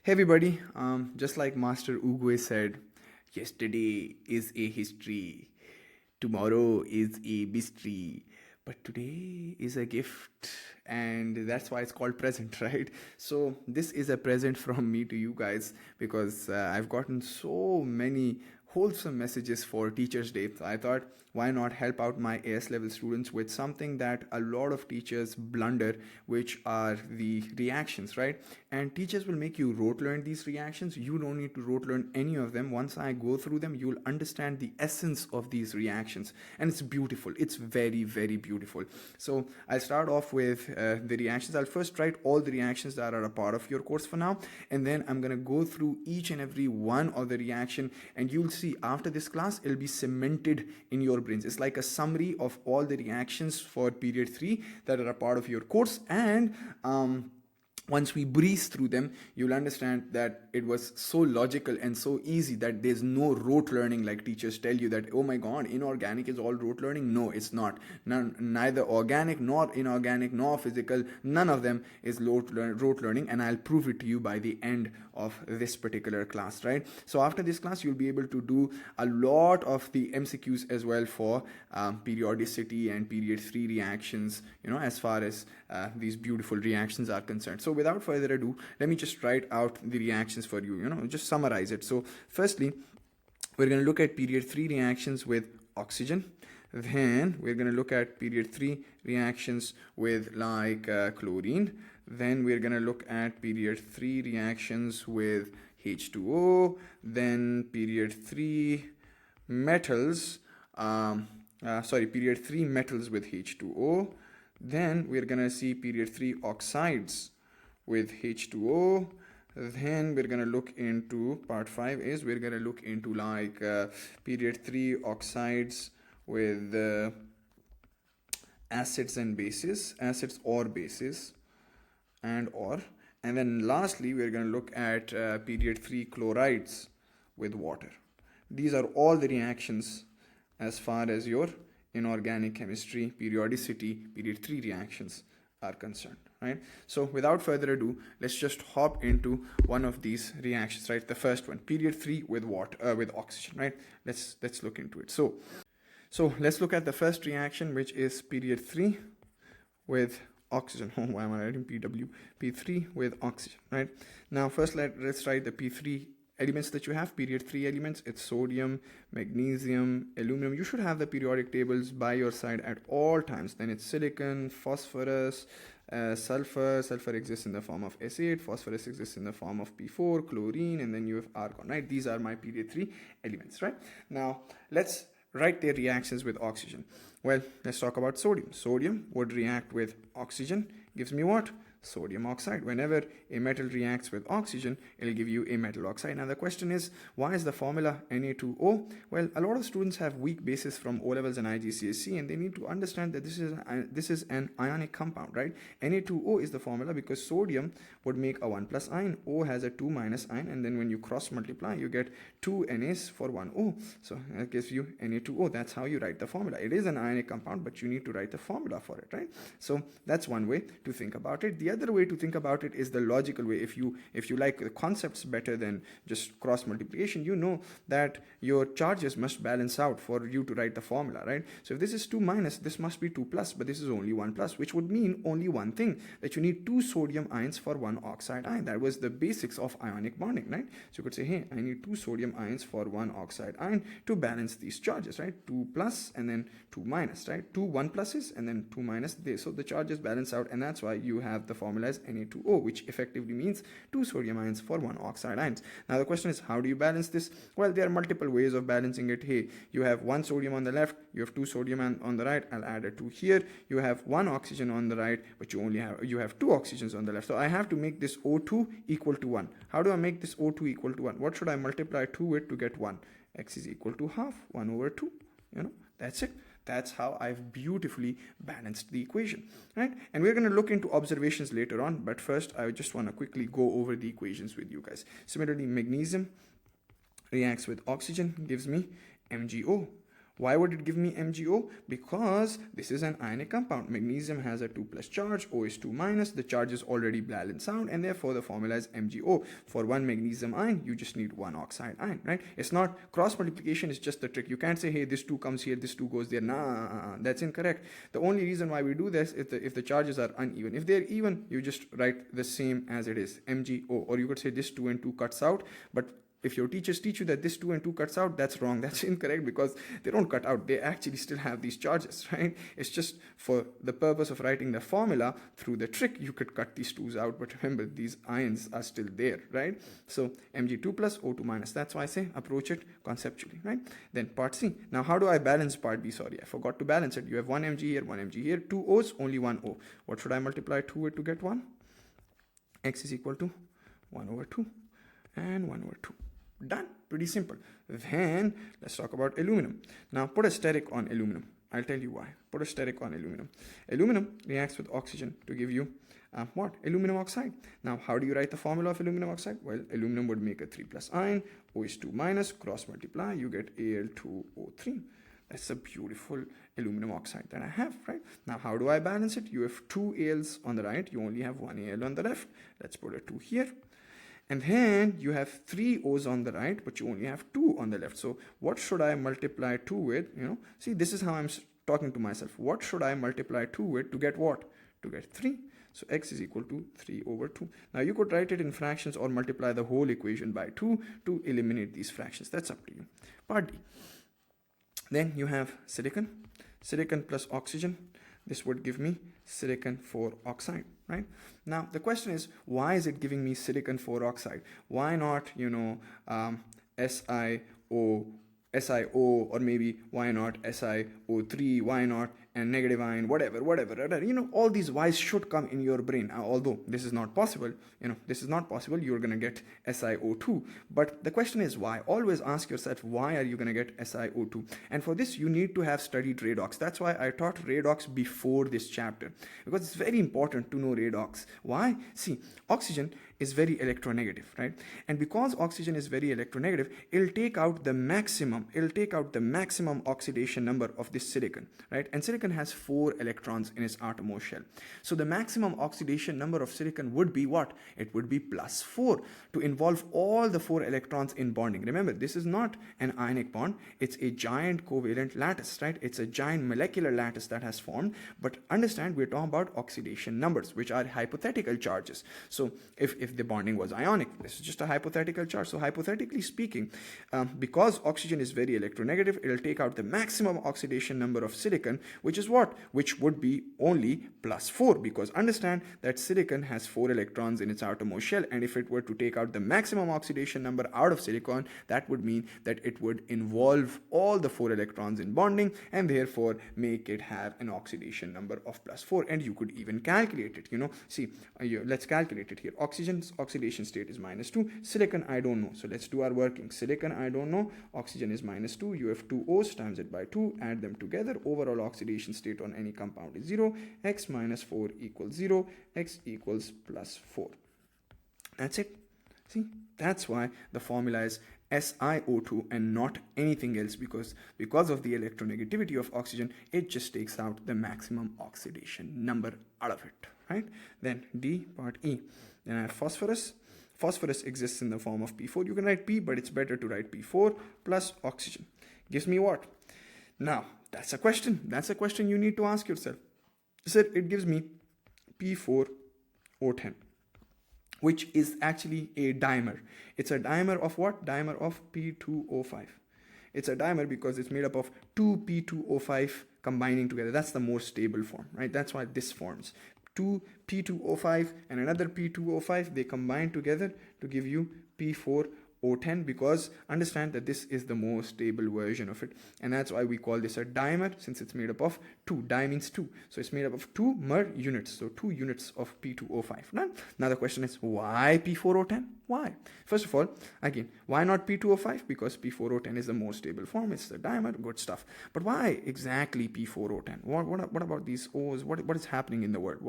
Hey everybody, just like Master Uguay said, yesterday is a history, tomorrow is a mystery, but today is a gift, and that's why it's called present, right? So this is a present from me to you guys because I've gotten so many wholesome messages for Teachers Day. So I thought, why not help out my AS level students with something that a lot of teachers blunder, which are the reactions, right? And teachers will make you rote learn these reactions. You don't need to rote learn any of them. Once I go through them, you'll understand the essence of these reactions, and it's beautiful. It's very, very beautiful. So I'll start off with the reactions. I'll first write all the reactions that are a part of your course for now, and then I'm gonna go through each and every one of the reaction, and you'll see after this class it'll be cemented in your brains. It's like a summary of all the reactions for period 3 that are a part of your course, and once we breeze through them, you'll understand that it was so logical and so easy that there's no rote learning like teachers tell you that, oh my god, inorganic is all rote learning. No, it's not. Neither organic nor inorganic nor physical, none of them is rote learning, and I'll prove it to you by the end of this particular class, right? So after this class, you'll be able to do a lot of the MCQs as well for periodicity and period 3 reactions, as far as these beautiful reactions are concerned. So without further ado, let me just write out the reactions for you, just summarize it. So firstly, we're going to look at period 3 reactions with oxygen. Then we're going to look at period 3 reactions with chlorine. Then we're going to look at period 3 reactions with H2O. Then period 3 metals, period 3 metals with H2O. Then we're going to see period 3 oxides with H2O. Then we're going to look into part 5 is we're going to look into period 3 oxides with acids and bases, acids or bases, and then lastly we're going to look at period 3 chlorides with water. These are all the reactions as far as your inorganic chemistry periodicity period 3 reactions are concerned, right? So without further ado, let's just hop into one of these reactions, right? The first one, period 3 with water, with oxygen, right? Let's look into it. So let's look at the first reaction, which is period 3 with oxygen. Oh, why am I writing PW? P3 with oxygen, right? Now first let's write the P3 elements that you have. Period 3 elements, it's sodium, magnesium, aluminum. You should have the periodic tables by your side at all times. Then it's silicon, phosphorus, sulfur. Sulfur exists in the form of S8, phosphorus exists in the form of P4, chlorine, and then you have argon, right? These are my period 3 elements, right? Now let's write their reactions with oxygen. Well, let's talk about sodium. Sodium would react with oxygen, gives me what? Sodium oxide. Whenever a metal reacts with oxygen, it'll give you a metal oxide. Now the question is, why is the formula Na2O? Well, a lot of students have weak bases from O levels and IGCSE, and they need to understand that this is an ionic compound, right? Na2O is the formula because sodium would make a 1 plus ion, O has a 2 minus ion, and then when you cross multiply, you get 2 NAs for 1 O. So that gives you Na2O. That's how you write the formula. It is an ionic compound, but you need to write the formula for it, right? So that's one way to think about it. The other way to think about it is the logical way. If you like the concepts better than just cross multiplication, you know that your charges must balance out for you to write the formula, right? So if this is 2 minus, this must be 2 plus, but this is only 1 plus, which would mean only one thing, that you need 2 sodium ions for 1 oxide ion. That was the basics of ionic bonding, right? So you could say, hey, I need 2 sodium ions for 1 oxide ion to balance these charges, right? 2 plus and then 2 minus, right? 2 1 pluses and then 2 minus. So the charges balance out, and that's why you have the formula as Na2O, which effectively means 2 sodium ions for 1 oxide ions. Now the question is, how do you balance this? Well, there are multiple ways of balancing it. Hey, you have 1 sodium on the left, you have 2 sodium on the right. I'll add a 2 here. You have 1 oxygen on the right, but you have 2 oxygens on the left. So I have to make this O2 equal to 1. How do I make this O2 equal to 1? What should I multiply 2 with to get 1? X is equal to half, 1 over 2. That's it. That's how I've beautifully balanced the equation, right? And we're going to look into observations later on, but first I just want to quickly go over the equations with you guys. Similarly, magnesium reacts with oxygen, gives me MgO. Why would it give me MgO? Because this is an ionic compound. Magnesium has a 2 plus charge, O is 2 minus. The charge is already balanced out, and therefore the formula is MgO. For one magnesium ion, you just need one oxide ion, right? It's not cross multiplication, is just the trick. You can't say, hey, this 2 comes here, this 2 goes there. Nah, that's incorrect. The only reason why we do this is if the charges are uneven. If they're even, you just write the same as it is, MgO. Or you could say this 2 and 2 cuts out, but if your teachers teach you that this 2 and 2 cuts out, that's wrong. That's incorrect, because they don't cut out. They actually still have these charges, right? It's just for the purpose of writing the formula through the trick, you could cut these 2's out. But remember, these ions are still there, right? So Mg2 plus O2 minus. That's why I say approach it conceptually, right? Then part C. Now, how do I balance part B? Sorry, I forgot to balance it. You have one Mg here, one Mg here, 2 O's, only one O. What should I multiply 2 with to get 1? X is equal to 1 over 2 and 1 over 2. Done. Pretty simple. Then let's talk about aluminum. Now put a steric on aluminum. I'll tell you why. Put a steric on aluminum. Aluminum reacts with oxygen to give you what? Aluminum oxide. Now how do you write the formula of aluminum oxide? Well, aluminum would make a 3 plus ion, O is 2 minus, cross multiply, you get Al2O3. That's a beautiful aluminum oxide that I have, right? Now how do I balance it? You have 2 Als on the right, you only have 1 Al on the left. Let's put a 2 here. And then you have 3 O's on the right, but you only have 2 on the left. So what should I multiply 2 with? See, this is how I'm talking to myself. What should I multiply 2 with to get what? To get 3. So X is equal to 3 over 2. Now you could write it in fractions or multiply the whole equation by 2 to eliminate these fractions. That's up to you. Part D. Then you have silicon. Silicon plus oxygen. This would give me silicon 4 oxide, right? Now, the question is, why is it giving me silicon 4 oxide? Why not, SiO, or maybe why not SiO3, why not and negative ion, whatever. All these whys should come in your brain. Although this is not possible, you're going to get SiO2. But the question is why? Always ask yourself, why are you going to get SiO2? And for this, you need to have studied redox. That's why I taught redox before this chapter, because it's very important to know redox. Why? See, oxygen is very electronegative, right? And because oxygen is very electronegative, it'll take out the maximum oxidation number of this silicon, right? And silicon has 4 electrons in its outermost shell. So the maximum oxidation number of silicon would be what? It would be plus 4 to involve all the 4 electrons in bonding. Remember, this is not an ionic bond. It's a giant covalent lattice, right? It's a giant molecular lattice that has formed. But understand, we're talking about oxidation numbers, which are hypothetical charges. So if the bonding was ionic, this is just a hypothetical charge. So hypothetically speaking, because oxygen is very electronegative, it'll take out the maximum oxidation number of silicon, which is what? Which would be only plus 4, because understand that silicon has 4 electrons in its outermost shell, and if it were to take out the maximum oxidation number out of silicon, that would mean that it would involve all the 4 electrons in bonding, and therefore make it have an oxidation number of plus 4. And you could even calculate it, See, let's calculate it here. Oxygen's oxidation state is -2. Silicon, I don't know. So let's do our working. Silicon, I don't know. Oxygen is -2. You have 2 O's, times it by 2, add them together. Overall oxidation state on any compound is 0. X minus 4 equals 0. X equals plus 4. That's it. See, that's why the formula is SiO2 and not anything else, because of the electronegativity of oxygen, it just takes out the maximum oxidation number out of it, right? Then D, part E. Then I have phosphorus. Phosphorus exists in the form of P4. You can write P, but it's better to write P4 plus oxygen. Gives me what? Now, that's a question. That's a question you need to ask yourself. So it gives me P4O10, which is actually a dimer. It's a dimer of what? Dimer of P2O5. It's a dimer because it's made up of 2 P2O5 combining together. That's the more stable form, right? That's why this forms. 2 P2O5 and another P2O5, they combine together to give you P4O10, because understand that this is the more stable version of it, and that's why we call this a dimer, since it's made up of 2. Di means 2, so it's made up of 2 mer units, so 2 units of P2O5. Now the question is, why P4O10? Why? First of all, again, why not P2O5? Because P4O10 is the more stable form. It's the dimer, good stuff. But why exactly P4O10? What about these O's? What is happening in the world?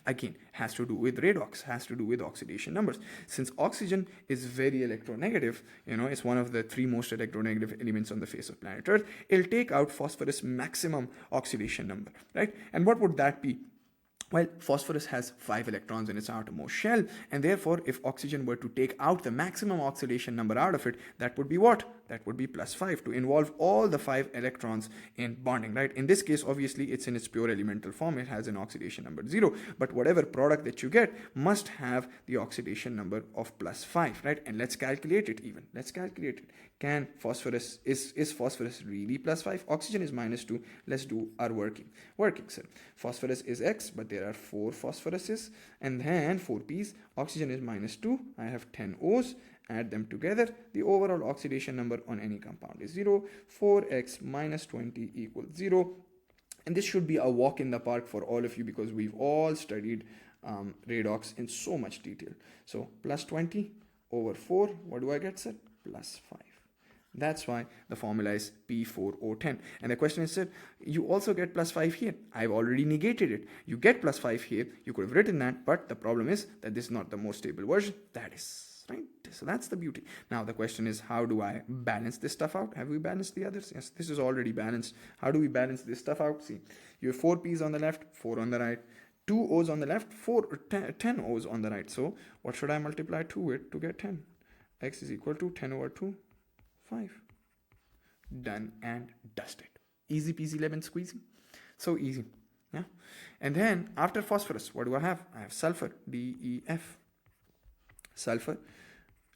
Again, has to do with redox, has to do with oxidation numbers. Since oxygen is very electronegative, electronegative, it's one of the three most electronegative elements on the face of planet Earth, it'll take out phosphorus maximum oxidation number, right? And what would that be? Well, phosphorus has 5 electrons in its outermost shell, and therefore, if oxygen were to take out the maximum oxidation number out of it, that would be what? That would be +5 to involve all the 5 electrons in bonding, right? In this case, obviously, it's in its pure elemental form. It has an oxidation number 0, but whatever product that you get must have the oxidation number of +5, right? And let's calculate it even. Let's calculate it. Can phosphorus, is phosphorus really +5? Oxygen is -2. Let's do our working, sir. Phosphorus is X, but there are 4 phosphoruses, and then 4 P's. Oxygen is -2. I have 10 O's. Add them together. The overall oxidation number on any compound is 0. 4x minus 20 equals 0. And this should be a walk in the park for all of you, because we've all studied redox in so much detail. So plus 20 over 4. What do I get, sir? Plus 5. That's why the formula is P4O10. And the question is, sir, you also get plus 5 here. I've already negated it. You get plus 5 here. You could have written that, but the problem is that this is not the most stable version. That is, right? So that's the beauty. Now the question is, how do I balance this stuff out? Have we balanced the others? Yes, this is already balanced. How do we balance this stuff out? See, you have 4 P's on the left, 4 on the right, 2 O's on the left, 10 O's on the right. So what should I multiply 2 with to get 10? X is equal to 10 over 2. 5. Done and dusted. Easy peasy lemon squeezy. So easy. Yeah. And then after phosphorus, what do I have? I have sulfur, DEF. Sulfur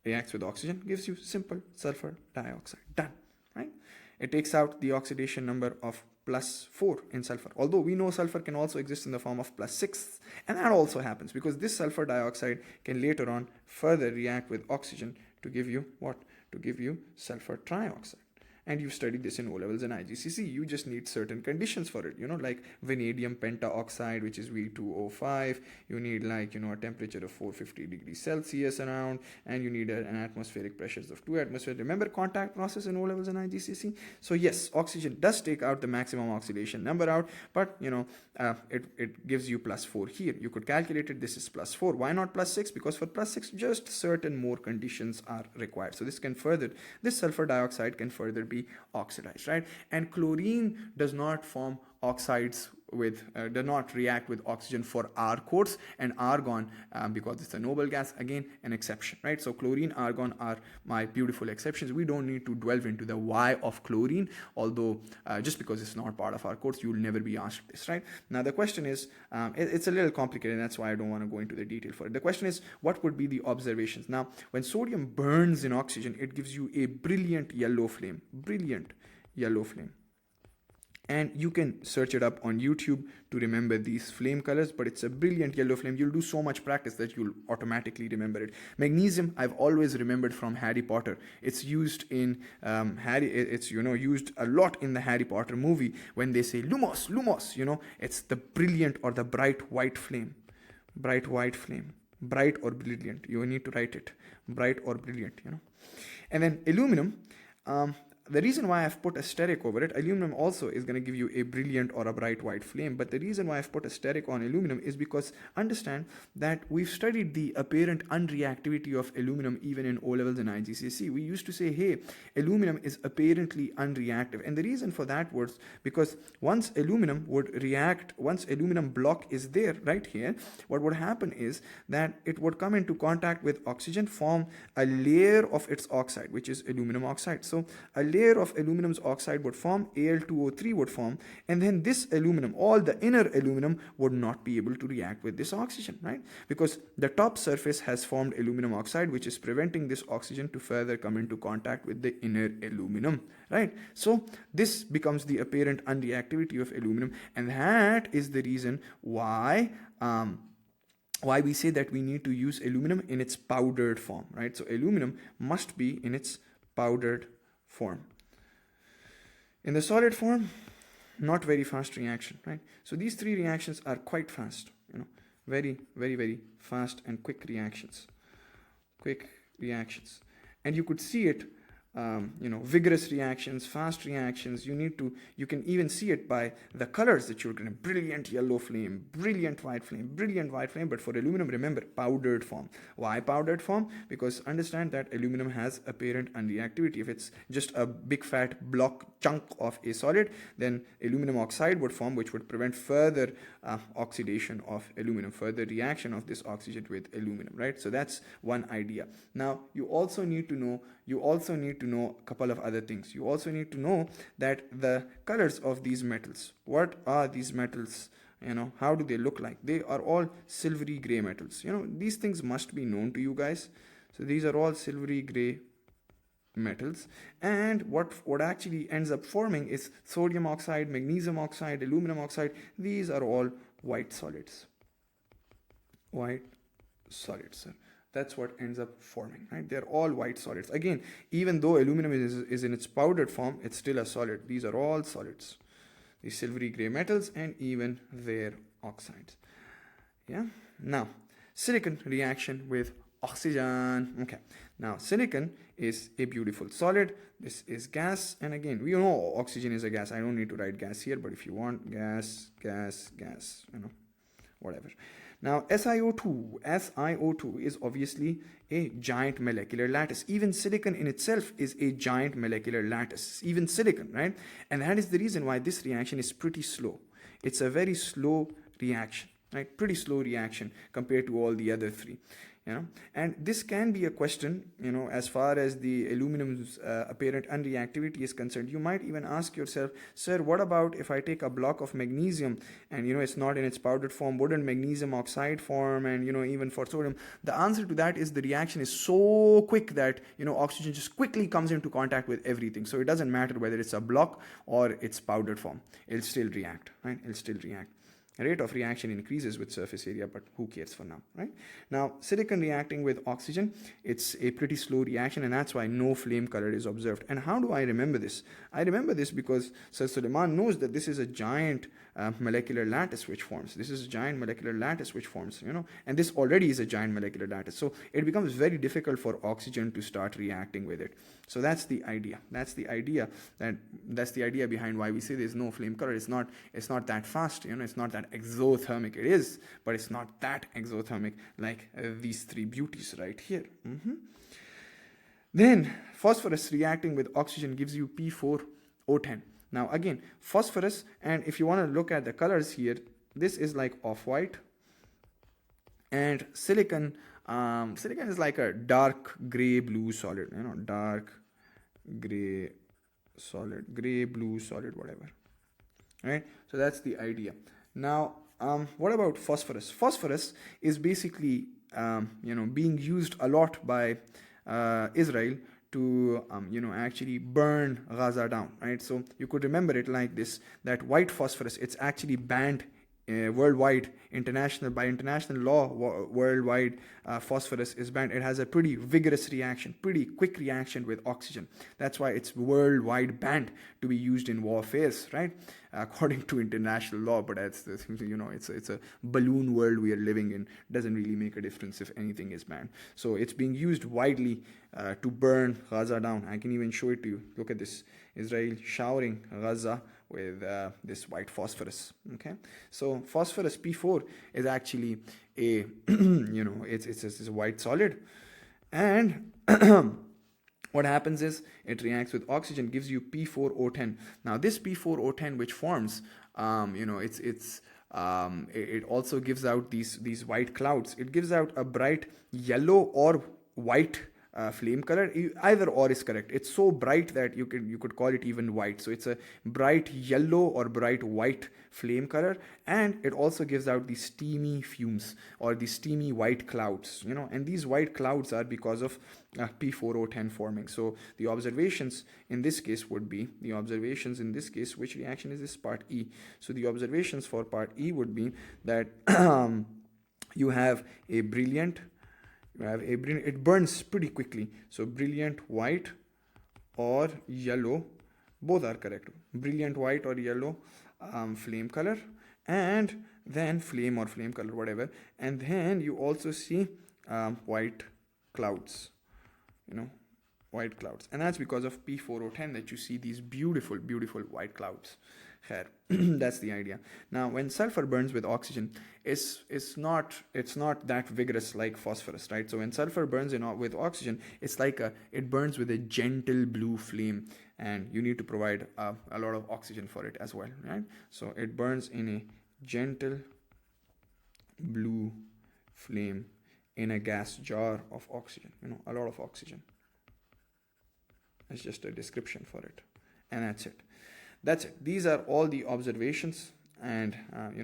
reacts with oxygen, gives you simple sulfur dioxide. Done. Right? It takes out the oxidation number of +4 in sulfur. Although we know sulfur can also exist in the form of +6. And that also happens because this sulfur dioxide can later on further react with oxygen to give you what? To give you sulfur trioxide. And you studied this in O-levels and IGCC. You just need certain conditions for it, like vanadium pentaoxide, which is V2O5. You need a temperature of 450 degrees Celsius around, and you need an atmospheric pressures of 2 atmosphere. Remember contact process in O-levels and IGCC? So yes, oxygen does take out the maximum oxidation number out, but it gives you +4 here. You could calculate it. This is +4. Why not +6? Because for +6, just certain more conditions are required. So this sulfur dioxide can further be oxidized, right? And chlorine does not form oxides does not react with oxygen for R course, and argon, because it's a noble gas, again an exception, right? So chlorine, argon are my beautiful exceptions. We don't need to delve into the why of chlorine, although just because it's not part of our course, you'll never be asked this, right? Now the question is, it's a little complicated, and that's why I don't want to go into the detail for it. The question is, what would be the observations? Now, when sodium burns in oxygen, it gives you a brilliant yellow flame. And you can search it up on YouTube to remember these flame colors, but it's a brilliant yellow flame. You'll do so much practice that you'll automatically remember it. Magnesium, I've always remembered from Harry Potter. It's used in used a lot in the Harry Potter movie when they say lumos, it's the brilliant or the bright white flame. Bright or brilliant. You need to write it. Bright or brilliant, And then aluminum, the reason why I've put a steric over it, aluminum also is going to give you a brilliant or a bright white flame. But the reason why I've put a steric on aluminum is because understand that we've studied the apparent unreactivity of aluminum even in O-levels and IGCSE. We used to say, hey, aluminum is apparently unreactive. And the reason for that was because once aluminum block is there right here, what would happen is that it would come into contact with oxygen, form a layer of its oxide, which is aluminum oxide. So a layer of aluminum's oxide would form, Al2O3 would form, and then this aluminum, all the inner aluminum, would not be able to react with this oxygen, right? Because the top surface has formed aluminum oxide, which is preventing this oxygen to further come into contact with the inner aluminum, right? So this becomes the apparent unreactivity of aluminum, and that is the reason why we say that we need to use aluminum in its powdered form, right? So aluminum must be in its powdered form. In the solid form, not very fast reaction, right? So these three reactions are quite fast, very, very, very fast and quick reactions. And you could see it vigorous reactions, fast reactions. You can even see it by the colors that you're going to, brilliant yellow flame, brilliant white flame, brilliant white flame. But for aluminum, remember, powdered form. Why powdered form? Because understand that aluminum has apparent unreactivity. If it's just a big fat block chunk of a solid, then aluminum oxide would form, which would prevent further oxidation of aluminum, further reaction of this oxygen with aluminum, right? So that's one idea. Now you also need to know a couple of other things. You also need to know that the colors of these metals, what are these metals, how do they look like? They are all silvery gray metals. These things must be known to you guys. So these are all silvery gray metals, and what actually ends up forming is sodium oxide, magnesium oxide, aluminum oxide. These are all white solids. White solids, sir. That's what ends up forming, right? They're all white solids. Again, even though aluminum is in its powdered form, it's still a solid. These are all solids, these silvery gray metals, and even their oxides. Yeah. Now, silicon reaction with oxygen. Okay. Now, silicon is a beautiful solid. This is gas, and again, we know oxygen is a gas. I don't need to write gas here, but if you want, gas, whatever. Now, SiO2 is obviously a giant molecular lattice. Even silicon in itself is a giant molecular lattice, even silicon, right? And that is the reason why this reaction is pretty slow. It's a very slow reaction, right? Pretty slow reaction compared to all the other three. And this can be a question, as far as the aluminum's apparent unreactivity is concerned. You might even ask yourself, sir, what about if I take a block of magnesium and it's not in its powdered form? Wouldn't magnesium oxide form? And even for sodium, the answer to that is the reaction is so quick that oxygen just quickly comes into contact with everything. So it doesn't matter whether it's a block or it's powdered form, it'll still react, right? It'll still react. Rate of reaction increases with surface area, but who cares for now, right? Now, silicon reacting with oxygen, it's a pretty slow reaction, and that's why no flame color is observed. And how do I remember this? I remember this because Sir Suleiman knows that this is a giant molecular lattice which forms. This is a giant molecular lattice which forms, and this already is a giant molecular lattice. So it becomes very difficult for oxygen to start reacting with it. So that's the idea. That's the idea behind why we say there's no flame color. It's not that fast, it's not that exothermic. It is, but it's not that exothermic like these three beauties right here. Then phosphorus reacting with oxygen gives you P4O10. Now again, phosphorus, and if you want to look at the colors here, this is like off-white, and silicon is like a dark gray blue solid, dark gray solid, gray blue solid, whatever, right? So that's the idea. Now what about phosphorus? Phosphorus is basically being used a lot by Israel to actually burn Gaza down, right? So you could remember it like this, that white phosphorus, it's actually banned worldwide, by international law. Worldwide, phosphorus is banned. It has a pretty vigorous reaction, pretty quick reaction with oxygen. That's why it's worldwide banned to be used in warfares, right? According to international law. But it's a balloon world we are living in. Doesn't really make a difference if anything is banned. So it's being used widely to burn Gaza down. I can even show it to you. Look at this: Israel showering Gaza with this white phosphorus. Okay, so phosphorus P4 is actually a it's a white solid, and what happens is it reacts with oxygen, gives you P4O10. Now this P4O10 which forms, it also gives out these white clouds. It gives out a bright yellow or white flame color. Either or is correct. It's so bright that you could call it even white. So it's a bright yellow or bright white flame color, and it also gives out these steamy fumes or these steamy white clouds, and these white clouds are because of P4O10 forming. So the observations in this case would be which reaction is this? Part E. So the observations for part E would be that you have a brilliant, it burns pretty quickly. So brilliant white or yellow, both are correct. Brilliant white or yellow flame color, and then flame or flame color, whatever. And then you also see white clouds, white clouds, and that's because of P4O10 that you see these beautiful white clouds here. That's the idea. Now when sulfur burns with oxygen, it's not that vigorous like phosphorus, right? So when sulfur burns with oxygen, it's like it burns with a gentle blue flame, and you need to provide a lot of oxygen for it as well, right? So it burns in a gentle blue flame in a gas jar of oxygen, a lot of oxygen. It's just a description for it, and that's it. These are all the observations. And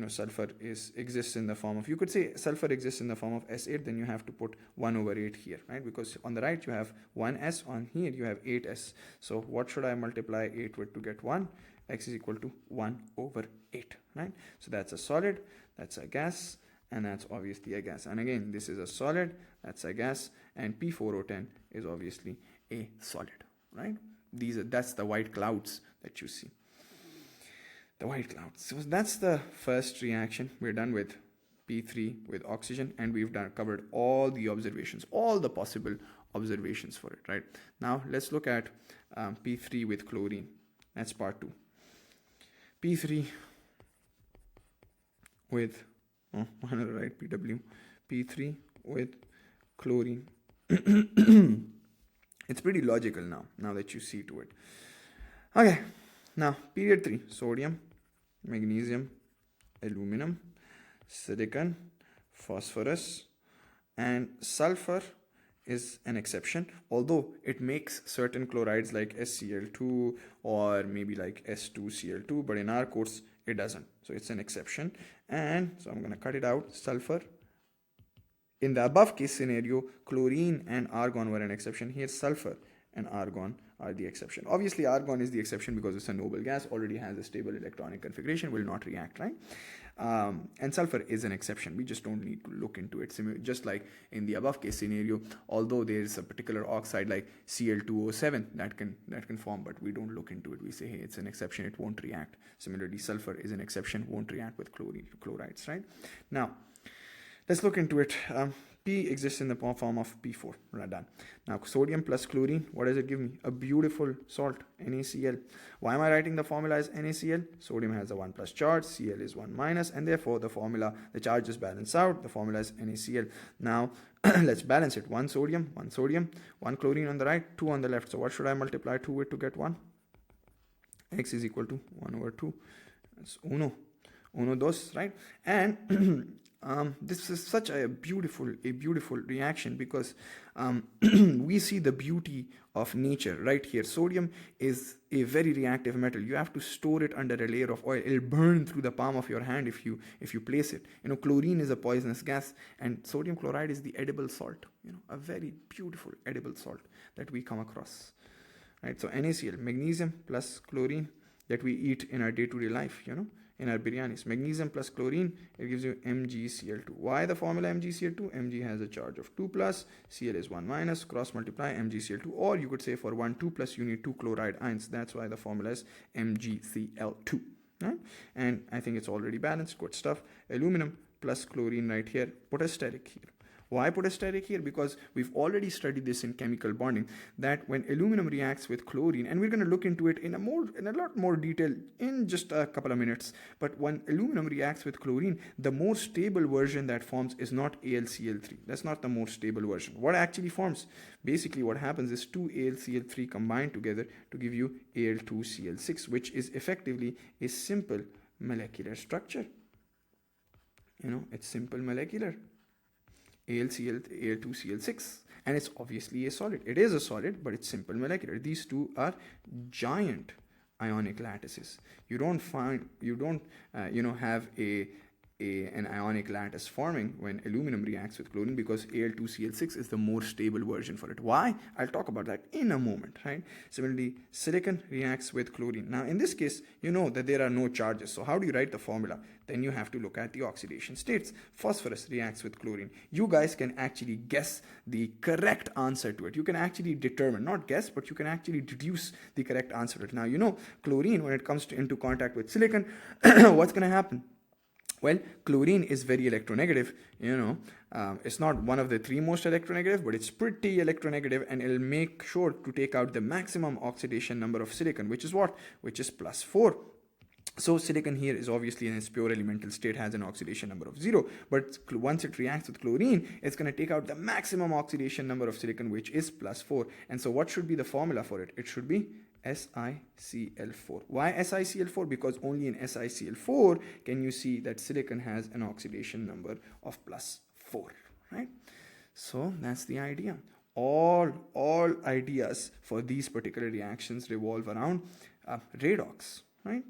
sulfur exists in the form of, you could say sulfur exists in the form of S8, then you have to put 1/8 here, right? Because on the right you have 1s, on here you have 8s. So what should I multiply 8 with to get 1? X is equal to 1/8, right? So that's a solid, that's a gas, and that's obviously a gas. And again, this is a solid, that's a gas, and P4O10 is obviously a solid, right? That's the white clouds that you see. The white clouds. So that's the first reaction. We're done with P3 with oxygen, and we've covered all the observations, all the possible observations for it, right? Now let's look at P3 with chlorine. That's part 2. P3 with, why not write PW? P3 with chlorine. It's pretty logical now that you see to it. Okay, now period 3, sodium, magnesium, aluminum, silicon, phosphorus, and sulfur is an exception, although it makes certain chlorides like SCl2 or maybe like S2Cl2, but in our course it doesn't. So it's an exception, and so I'm going to cut it out. Sulfur. In the above case scenario, chlorine and argon were an exception. Here sulfur and argon are the exception. Obviously argon is the exception because it's a noble gas, already has a stable electronic configuration, will not react, right? And sulfur is an exception. We just don't need to look into it. Just like in the above case scenario, although there is a particular oxide like Cl2O7 that can form, but we don't look into it. We say, hey, it's an exception, it won't react. Similarly, sulfur is an exception, won't react with chlorides, right? Now let's look into it. P exists in the form of P4. We're done. Now sodium plus chlorine, what does it give me? A beautiful salt, NaCl. Why am I writing the formula as NaCl? Sodium has a 1+ charge, Cl is 1-, and therefore the charge is balanced out. The formula is NaCl. Now let's balance it. 1 sodium, 1 chlorine on the right, 2 on the left. So what should I multiply 2 with to get 1? X is equal to 1/2. That's uno, dos, right? And this is such a beautiful reaction because we see the beauty of nature right here. Sodium is a very reactive metal. You have to store it under a layer of oil. It'll burn through the palm of your hand if you place it. Chlorine is a poisonous gas, and sodium chloride is the edible salt. A very beautiful edible salt that we come across. Right? So NaCl, magnesium plus chlorine that we eat in our day-to-day life. In our biryanis. Magnesium plus chlorine, it gives you MgCl2. Why the formula MgCl2? Mg has a charge of 2+, Cl is 1-, cross multiply MgCl2, or you could say for 1 2+, you need 2 chloride ions. That's why the formula is MgCl2. Right? And I think it's already balanced. Good stuff. Aluminum plus chlorine right here. Put a steric here. Why put a steric here? Because we've already studied this in chemical bonding, that when aluminum reacts with chlorine, and we're going to look into it in a lot more detail in just a couple of minutes, but when aluminum reacts with chlorine, the more stable version that forms is not AlCl3. That's not the most stable version. What actually forms? Basically what happens is 2 AlCl3 combined together to give you Al2Cl6, which is effectively a simple molecular structure. It's simple molecular. Al2Cl6, and it's obviously a solid. It is a solid, but it's simple molecular. These two are giant ionic lattices. You don't have an ionic lattice forming when aluminum reacts with chlorine, because Al2Cl6 is the more stable version for it. Why? I'll talk about that in a moment, right? Similarly, silicon reacts with chlorine. Now, in this case, you know that there are no charges. So how do you write the formula? Then you have to look at the oxidation states. Phosphorus reacts with chlorine. You guys can actually guess the correct answer to it. You can actually determine, not guess, but you can actually deduce the correct answer to it. Now, chlorine, when it comes into contact with silicon, what's going to happen? Well, chlorine is very electronegative, It's not one of the three most electronegative, but it's pretty electronegative, and it'll make sure to take out the maximum oxidation number of silicon, which is what? Which is +4. So silicon here is obviously in its pure elemental state, has an oxidation number of 0, but once it reacts with chlorine, it's going to take out the maximum oxidation number of silicon, which is +4. And so what should be the formula for it? It should be SiCl4. Why SiCl4? Because only in SiCl4 can you see that silicon has an oxidation number of +4, right? So that's the idea. All ideas for these particular reactions revolve around redox, right?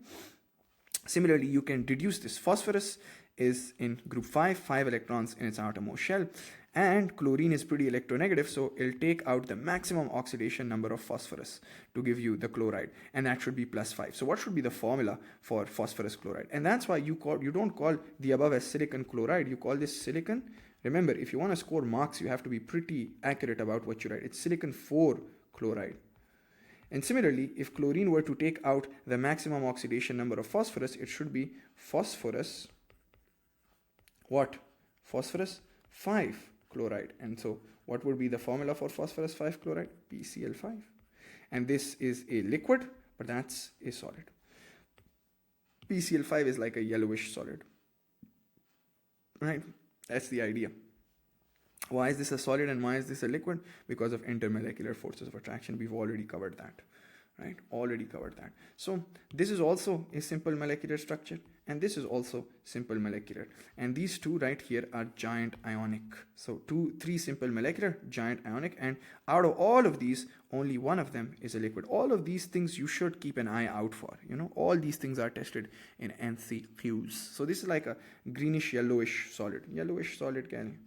Similarly, you can deduce this. Phosphorus is in group 5 electrons in its outermost shell, and chlorine is pretty electronegative, so it'll take out the maximum oxidation number of phosphorus to give you the chloride, and that should be +5. So what should be the formula for phosphorus chloride? And that's why you don't call the above as silicon chloride, you call this silicon. Remember, if you want to score marks, you have to be pretty accurate about what you write. It's silicon 4 chloride. And similarly, if chlorine were to take out the maximum oxidation number of phosphorus, it should be phosphorus, what? Phosphorus 5 chloride. And so what would be the formula for phosphorus 5 chloride? PCl5. And this is a liquid, but that's a solid. PCl5 is like a yellowish solid, right? That's the idea. Why is this a solid and why is this a liquid? Because of intermolecular forces of attraction. We've already covered that, right? Already covered that. So this is also a simple molecular structure, and this is also simple molecular. And these two right here are giant ionic. So three simple molecular, giant ionic, and out of all of these, only one of them is a liquid. All of these things you should keep an eye out for. You know, all these things are tested in MCQs. So this is like a greenish yellowish solid. Yellowish solid can.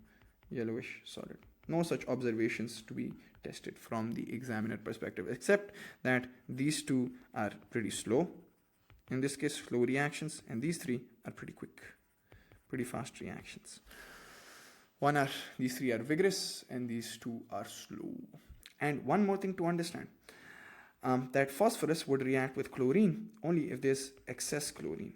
Yellowish solid. No such observations to be tested from the examiner perspective, except that these two are pretty slow, in this case slow reactions, and these three are pretty quick, pretty fast reactions. These three are vigorous and these two are slow. And one more thing to understand, that phosphorus would react with chlorine only if there's excess chlorine.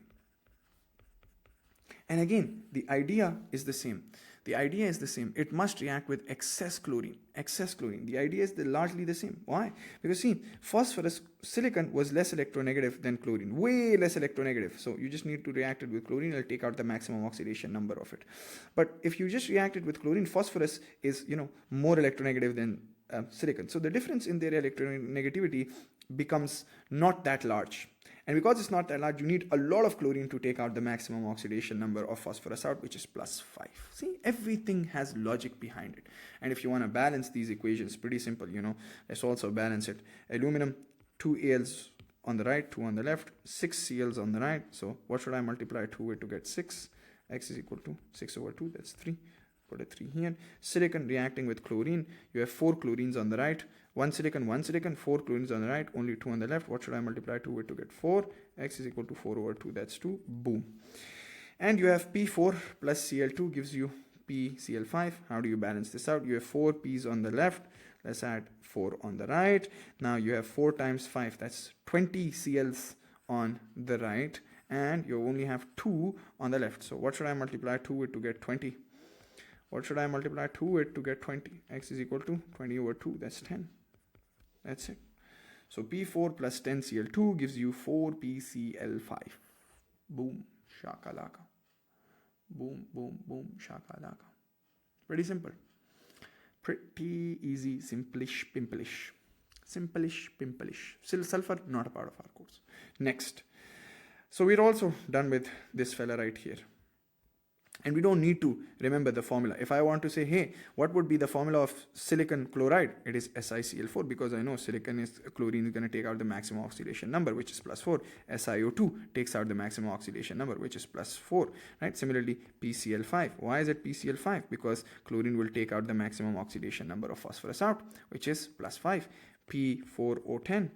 And again, the idea is the same. The idea is the same. It must react with excess chlorine. Excess chlorine. The idea is largely the same. Why? Because see, silicon was less electronegative than chlorine. Way less electronegative. So you just need to react it with chlorine. It'll take out the maximum oxidation number of it. But if you just react it with chlorine, phosphorus is, more electronegative than silicon. So the difference in their electronegativity becomes not that large. And because it's not that large, you need a lot of chlorine to take out the maximum oxidation number of phosphorus out, which is +5. See, everything has logic behind it. And if you want to balance these equations, pretty simple, let's also balance it. Aluminum, 2 Als on the right, 2 on the left, 6 Cls on the right. So what should I multiply 2 with to get 6? X is equal to 6 over 2, that's 3. Put a 3 here. Silicon reacting with chlorine, you have 4 chlorines on the right, 1 silicon, 4 chlorines on the right, only 2 on the left. What should I multiply 2 with to get 4? X is equal to 4 over 2, that's 2. Boom. And you have P4 plus Cl2 gives you PCl5. How do you balance this out? You have 4 P's on the left. Let's add 4 on the right. Now you have 4 times 5. That's 20 Cls on the right. And you only have 2 on the left. So what should I multiply 2 with to get 20? What should I multiply 2 with to get 20? X is equal to 20 over 2. That's 10. That's it. So P4 plus 10 Cl2 gives you 4 PCl5. Boom. Shakalaka. Boom, boom, boom. Shakalaka. Pretty simple. Pretty easy, simplish, pimplish. Simplish, pimplish. Still sulfur, not a part of our course. Next. So we're also done with this fella right here. And we don't need to remember the formula. If I want to say, hey, what would be the formula of silicon chloride? It is SiCl4, because I know chlorine is going to take out the maximum oxidation number, which is +4. SiO2 takes out the maximum oxidation number, which is +4. Right? Similarly, PCl5. Why is it PCl5? Because chlorine will take out the maximum oxidation number of phosphorus out, which is +5. P4O10.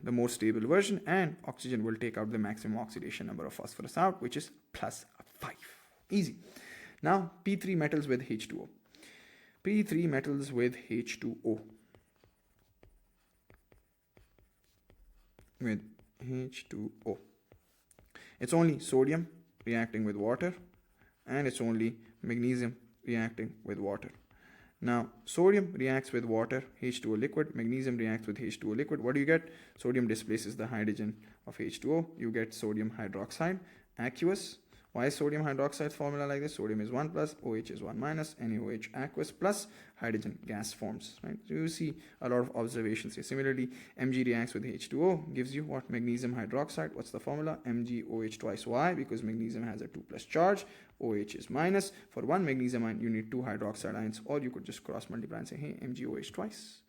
The more stable version, and oxygen will take out the maximum oxidation number of phosphorus out, which is +5. Easy. Now, P3 metals with H2O. P3 metals with H2O. With H2O. It's only sodium reacting with water, and it's only magnesium reacting with water. Now, sodium reacts with water, H2O liquid. Magnesium reacts with H2O liquid. What do you get? Sodium displaces the hydrogen of H2O. You get sodium hydroxide, aqueous. Why is sodium hydroxide formula like this? Sodium is 1 plus, OH is 1 minus, NaOH aqueous plus hydrogen gas forms. Right? So you see a lot of observations here. Similarly, Mg reacts with H2O, gives you what? Magnesium hydroxide. What's the formula? MgOH twice. Why? Because magnesium has a 2 plus charge. OH is minus. For one magnesium ion, you need 2 hydroxide ions, or you could just cross multiply and say, hey, MgOH twice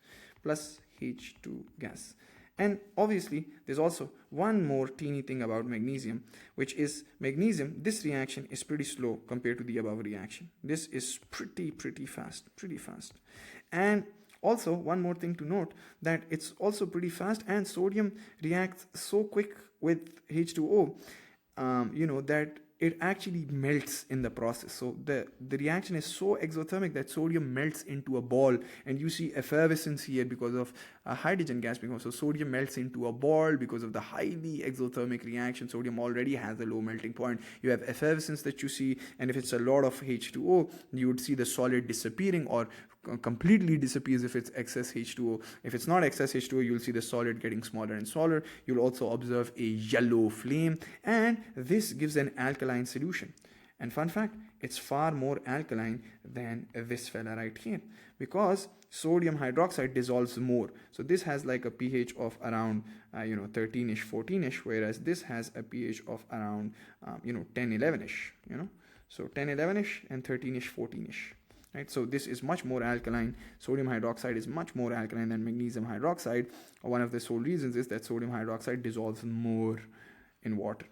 plus H2 gas. And obviously, there's also one more teeny thing about magnesium, which is magnesium. This reaction is pretty slow compared to the above reaction. This is pretty fast. And also, one more thing to note, that it's also pretty fast, and sodium reacts so quick with H2O, that it actually melts in the process. So the reaction is so exothermic that sodium melts into a ball, and you see effervescence here because of a hydrogen gas. So sodium melts into a ball because of the highly exothermic reaction. Sodium already has a low melting point. You have effervescence that you see, and if it's a lot of H2O, you would see the solid disappearing or completely disappears if it's excess H2O. If it's not excess H2O, you'll see the solid getting smaller and smaller. You'll also observe a yellow flame, and this gives an alkaline solution. And fun fact, it's far more alkaline than this fella right here, because sodium hydroxide dissolves more. So this has like a pH of around 13ish, 14ish, whereas this has a pH of around 10, 11ish. So 10, 11ish and 13ish, 14ish. Right? So this is much more alkaline. Sodium hydroxide is much more alkaline than magnesium hydroxide. One of the sole reasons is that sodium hydroxide dissolves more in water.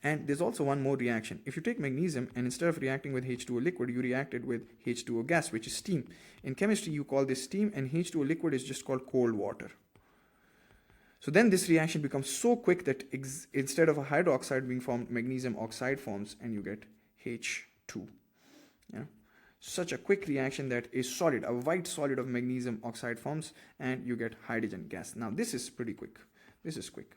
And there's also one more reaction. If you take magnesium and instead of reacting with H2O liquid, you react it with H2O gas, which is steam. In chemistry, you call this steam, and H2O liquid is just called cold water. So then this reaction becomes so quick that instead of a hydroxide being formed, magnesium oxide forms, and you get H2. Such a quick reaction that a solid, a white solid of magnesium oxide forms, and you get hydrogen gas. Now this is pretty quick. This is quick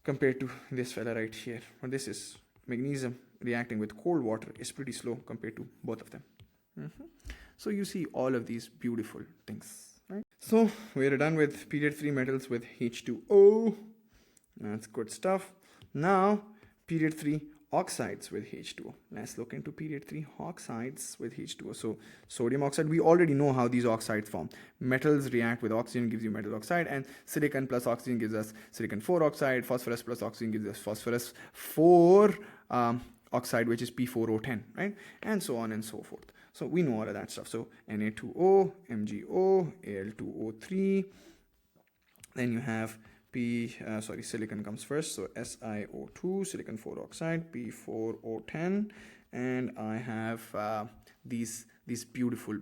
compared to this fella right here. But this is magnesium reacting with cold water is pretty slow compared to both of them. So you see all of these beautiful things. Right? So we're done with period 3 metals with H2O. That's good stuff. Now period 3 oxides with H2O. Let's look into period 3 oxides with H2O. So sodium oxide, we already know how these oxides form. Metals react with oxygen, gives you metal oxide, and silicon plus oxygen gives us silicon 4 oxide. Phosphorus plus oxygen gives us phosphorus 4 oxide, which is P4O10, right? And so on and so forth. So we know all of that stuff. So Na2O, MgO, Al2O3. Then you have silicon comes first, so SiO2, silicon 4 oxide, P4O10, and I have these beautiful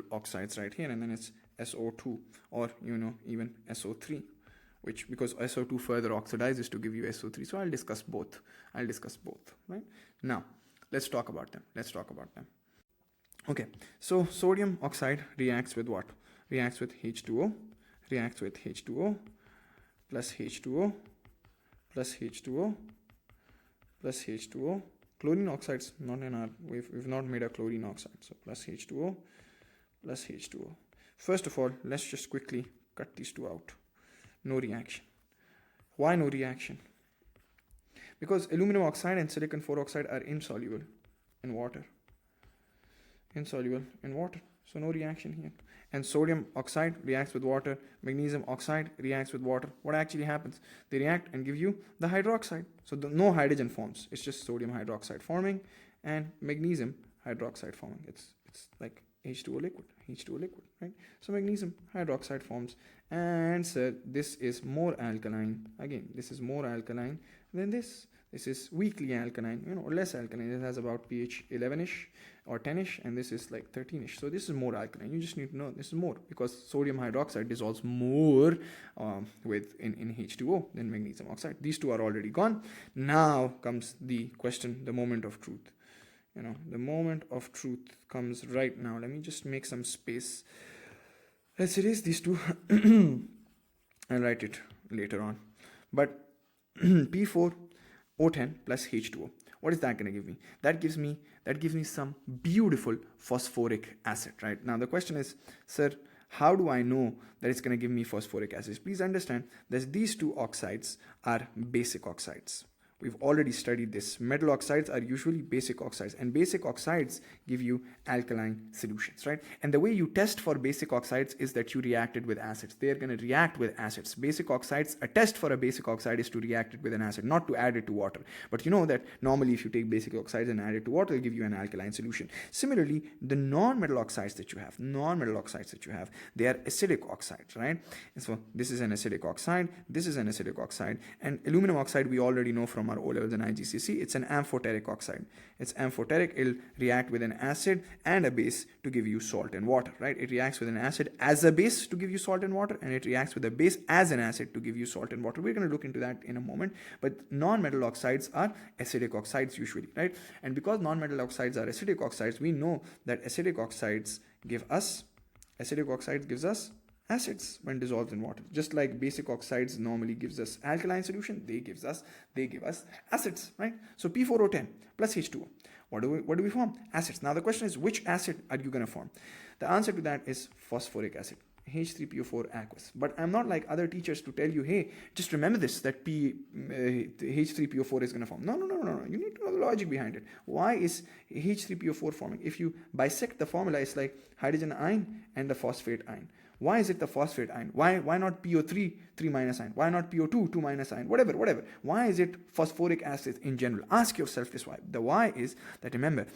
oxides right here, and then it's SO2, or even SO3, which because SO2 further oxidizes to give you SO3. So I'll discuss both, right? Now let's talk about them. Okay, so sodium oxide reacts with what? Reacts with H2O, plus H2O, plus H2O, plus H2O. Chlorine oxides not in our, we've not made a chlorine oxide. So plus H2O, plus H2O. First of all, let's just quickly cut these two out. No reaction. Why no reaction? Because aluminum oxide and silicon 4 oxide are insoluble in water. So no reaction here. And sodium oxide reacts with water. Magnesium oxide reacts with water. What actually happens? They react and give you the hydroxide. So no hydrogen forms. It's just sodium hydroxide forming and magnesium hydroxide forming. It's like H2O liquid, right? So magnesium hydroxide forms, and so this is more alkaline. Again, this is more alkaline than this. This is weakly alkaline, or less alkaline. It has about pH 11ish or 10ish, and this is like 13ish. So this is more alkaline. You just need to know this is more because sodium hydroxide dissolves more in H2O than magnesium oxide. These two are already gone. Now comes the question, the moment of truth. The moment of truth comes right now. Let me just make some space. Let's erase these two. I'll write it later on. But P4O10 plus H2O. What is that going to give me? That gives me some beautiful phosphoric acid, right? Now the question is, sir, how do I know that it's going to give me phosphoric acid? Please understand that these two oxides are basic oxides. We've already studied this. Metal oxides are usually basic oxides, and basic oxides give you alkaline solutions, right? And the way you test for basic oxides is that you react it with acids. They're going to react with acids. Basic oxides, a test for a basic oxide is to react it with an acid, not to add it to water. But you know that normally if you take basic oxides and add it to water, it'll give you an alkaline solution. Similarly, the non-metal oxides that you have, they are acidic oxides, right? And so this is an acidic oxide, this is an acidic oxide, and aluminum oxide we already know from our O levels in IGCSE, it's an amphoteric oxide. It's amphoteric. It'll react with an acid and a base to give you salt and water, right? It reacts with an acid as a base to give you salt and water, and it reacts with a base as an acid to give you salt and water. We're going to look into that in a moment. But non-metal oxides are acidic oxides usually, right? And because non-metal oxides are acidic oxides, we know that acidic oxides gives us acids when dissolved in water. Just like basic oxides normally gives us alkaline solution, they give us acids, right? So P4O10 plus H2O. What do we form? Acids. Now the question is, which acid are you going to form? The answer to that is phosphoric acid. H3PO4 aqueous. But I'm not like other teachers to tell you, hey, just remember this, that H3PO4 is going to form. No. You need to know the logic behind it. Why is H3PO4 forming? If you bisect the formula, it's like hydrogen ion and the phosphate ion. Why is it the phosphate ion? Why not PO3, 3 minus ion? Why not PO2, 2 minus ion? Whatever. Why is it phosphoric acid in general? Ask yourself this why. The why is that, remember,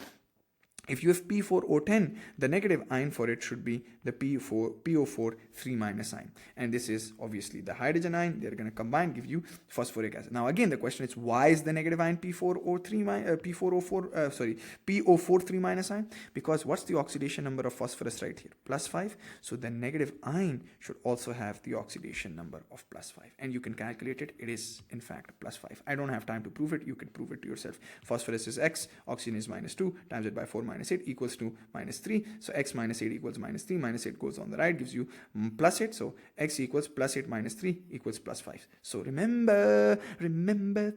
if you have P4O10, the negative ion for it should be the PO4 3 minus ion. And this is obviously the hydrogen ion. They're going to combine, give you phosphoric acid. Now again, the question is, why is the negative ion PO4 3 minus ion? Because what's the oxidation number of phosphorus right here? +5. So the negative ion should also have the oxidation number of +5. And you can calculate it. It is in fact +5. I don't have time to prove it. You can prove it to yourself. Phosphorus is X, oxygen is -2, times it by 4 minus 8 equals to -3. So X minus 8 equals -3. Minus 8 goes on the right, gives you +8. So X equals +8 minus 3 equals +5. So remember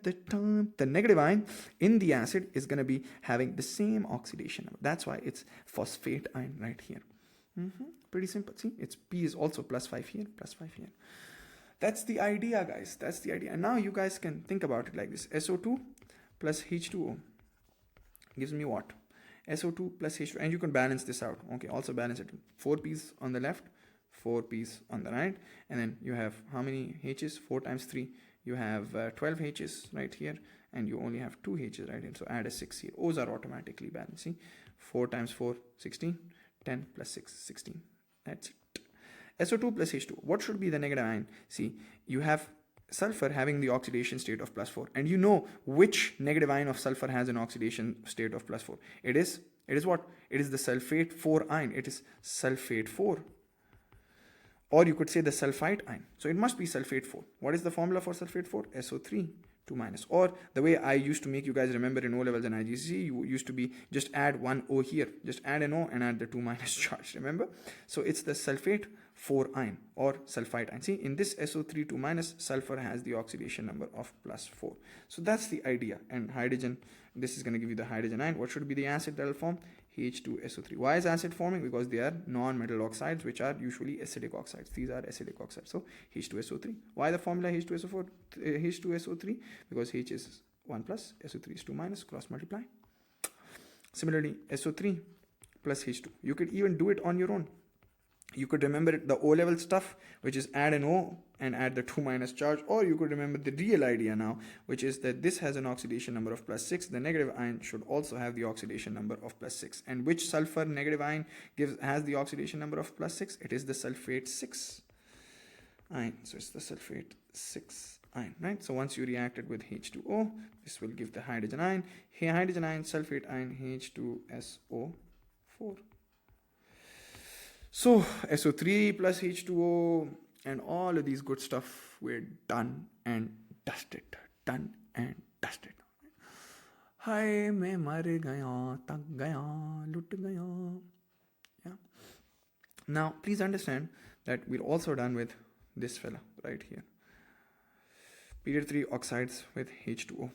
the term. The negative ion in the acid is going to be having the same oxidation number. That's why it's phosphate ion right here. Pretty simple. See, it's P is also +5 here, +5 here. That's the idea, guys. That's the idea. And now you guys can think about it like this. SO2 plus H2O gives me what? SO2 plus H2O. And you can balance this out. Okay, also balance it. 4 P's on the left, 4 P's on the right. And then you have how many H's? 4 times 3. You have 12 H's right here. And you only have 2 H's right here. So add a 6 here. O's are automatically balanced. See? 4 times 4, 16. 10 plus 6, 16. That's it. SO2 plus H2O. What should be the negative ion? See, you have sulfur having the oxidation state of +4. And you know which negative ion of sulfur has an oxidation state of +4. It is what? It is the sulfate 4 ion. It is sulfate 4. Or you could say the sulfite ion. So it must be sulfate 4. What is the formula for sulfate 4? SO3. 2 minus. Or the way I used to make you guys remember in O levels and IGCSE, you used to be just add one O here. Just add an O and add the 2 minus charge. Remember? So it's the sulfate 4 ion or sulfite ion. See, in this SO3 2 minus, sulfur has the oxidation number of +4. So that's the idea. And hydrogen, this is going to give you the hydrogen ion. What should be the acid that will form? H2SO3. Why is acid forming? Because they are non-metal oxides, which are usually acidic oxides. These are acidic oxides. So H2SO3. Why the formula H2SO3? Because H is 1 plus, SO3 is 2 minus, cross multiply. Similarly, SO3 plus H2. You could even do it on your own. You could remember it, the O-level stuff, which is add an O and add the 2 minus charge, or you could remember the real idea now, which is that this has an oxidation number of +6. The negative ion should also have the oxidation number of +6. And which sulfur negative ion has the oxidation number of +6? It is the sulfate 6 ion. So it's the sulfate 6 ion, right? So once you react it with H2O, this will give the hydrogen ion. Here, hydrogen ion, sulfate ion, H2SO4. So SO3 plus H2O and all of these good stuff, we're done and dusted. Done and dusted. Hi, main mar gaya, tak gaya, lut gaya. Yeah. Now, please understand that we're also done with this fella right here. Period 3 oxides with H2O.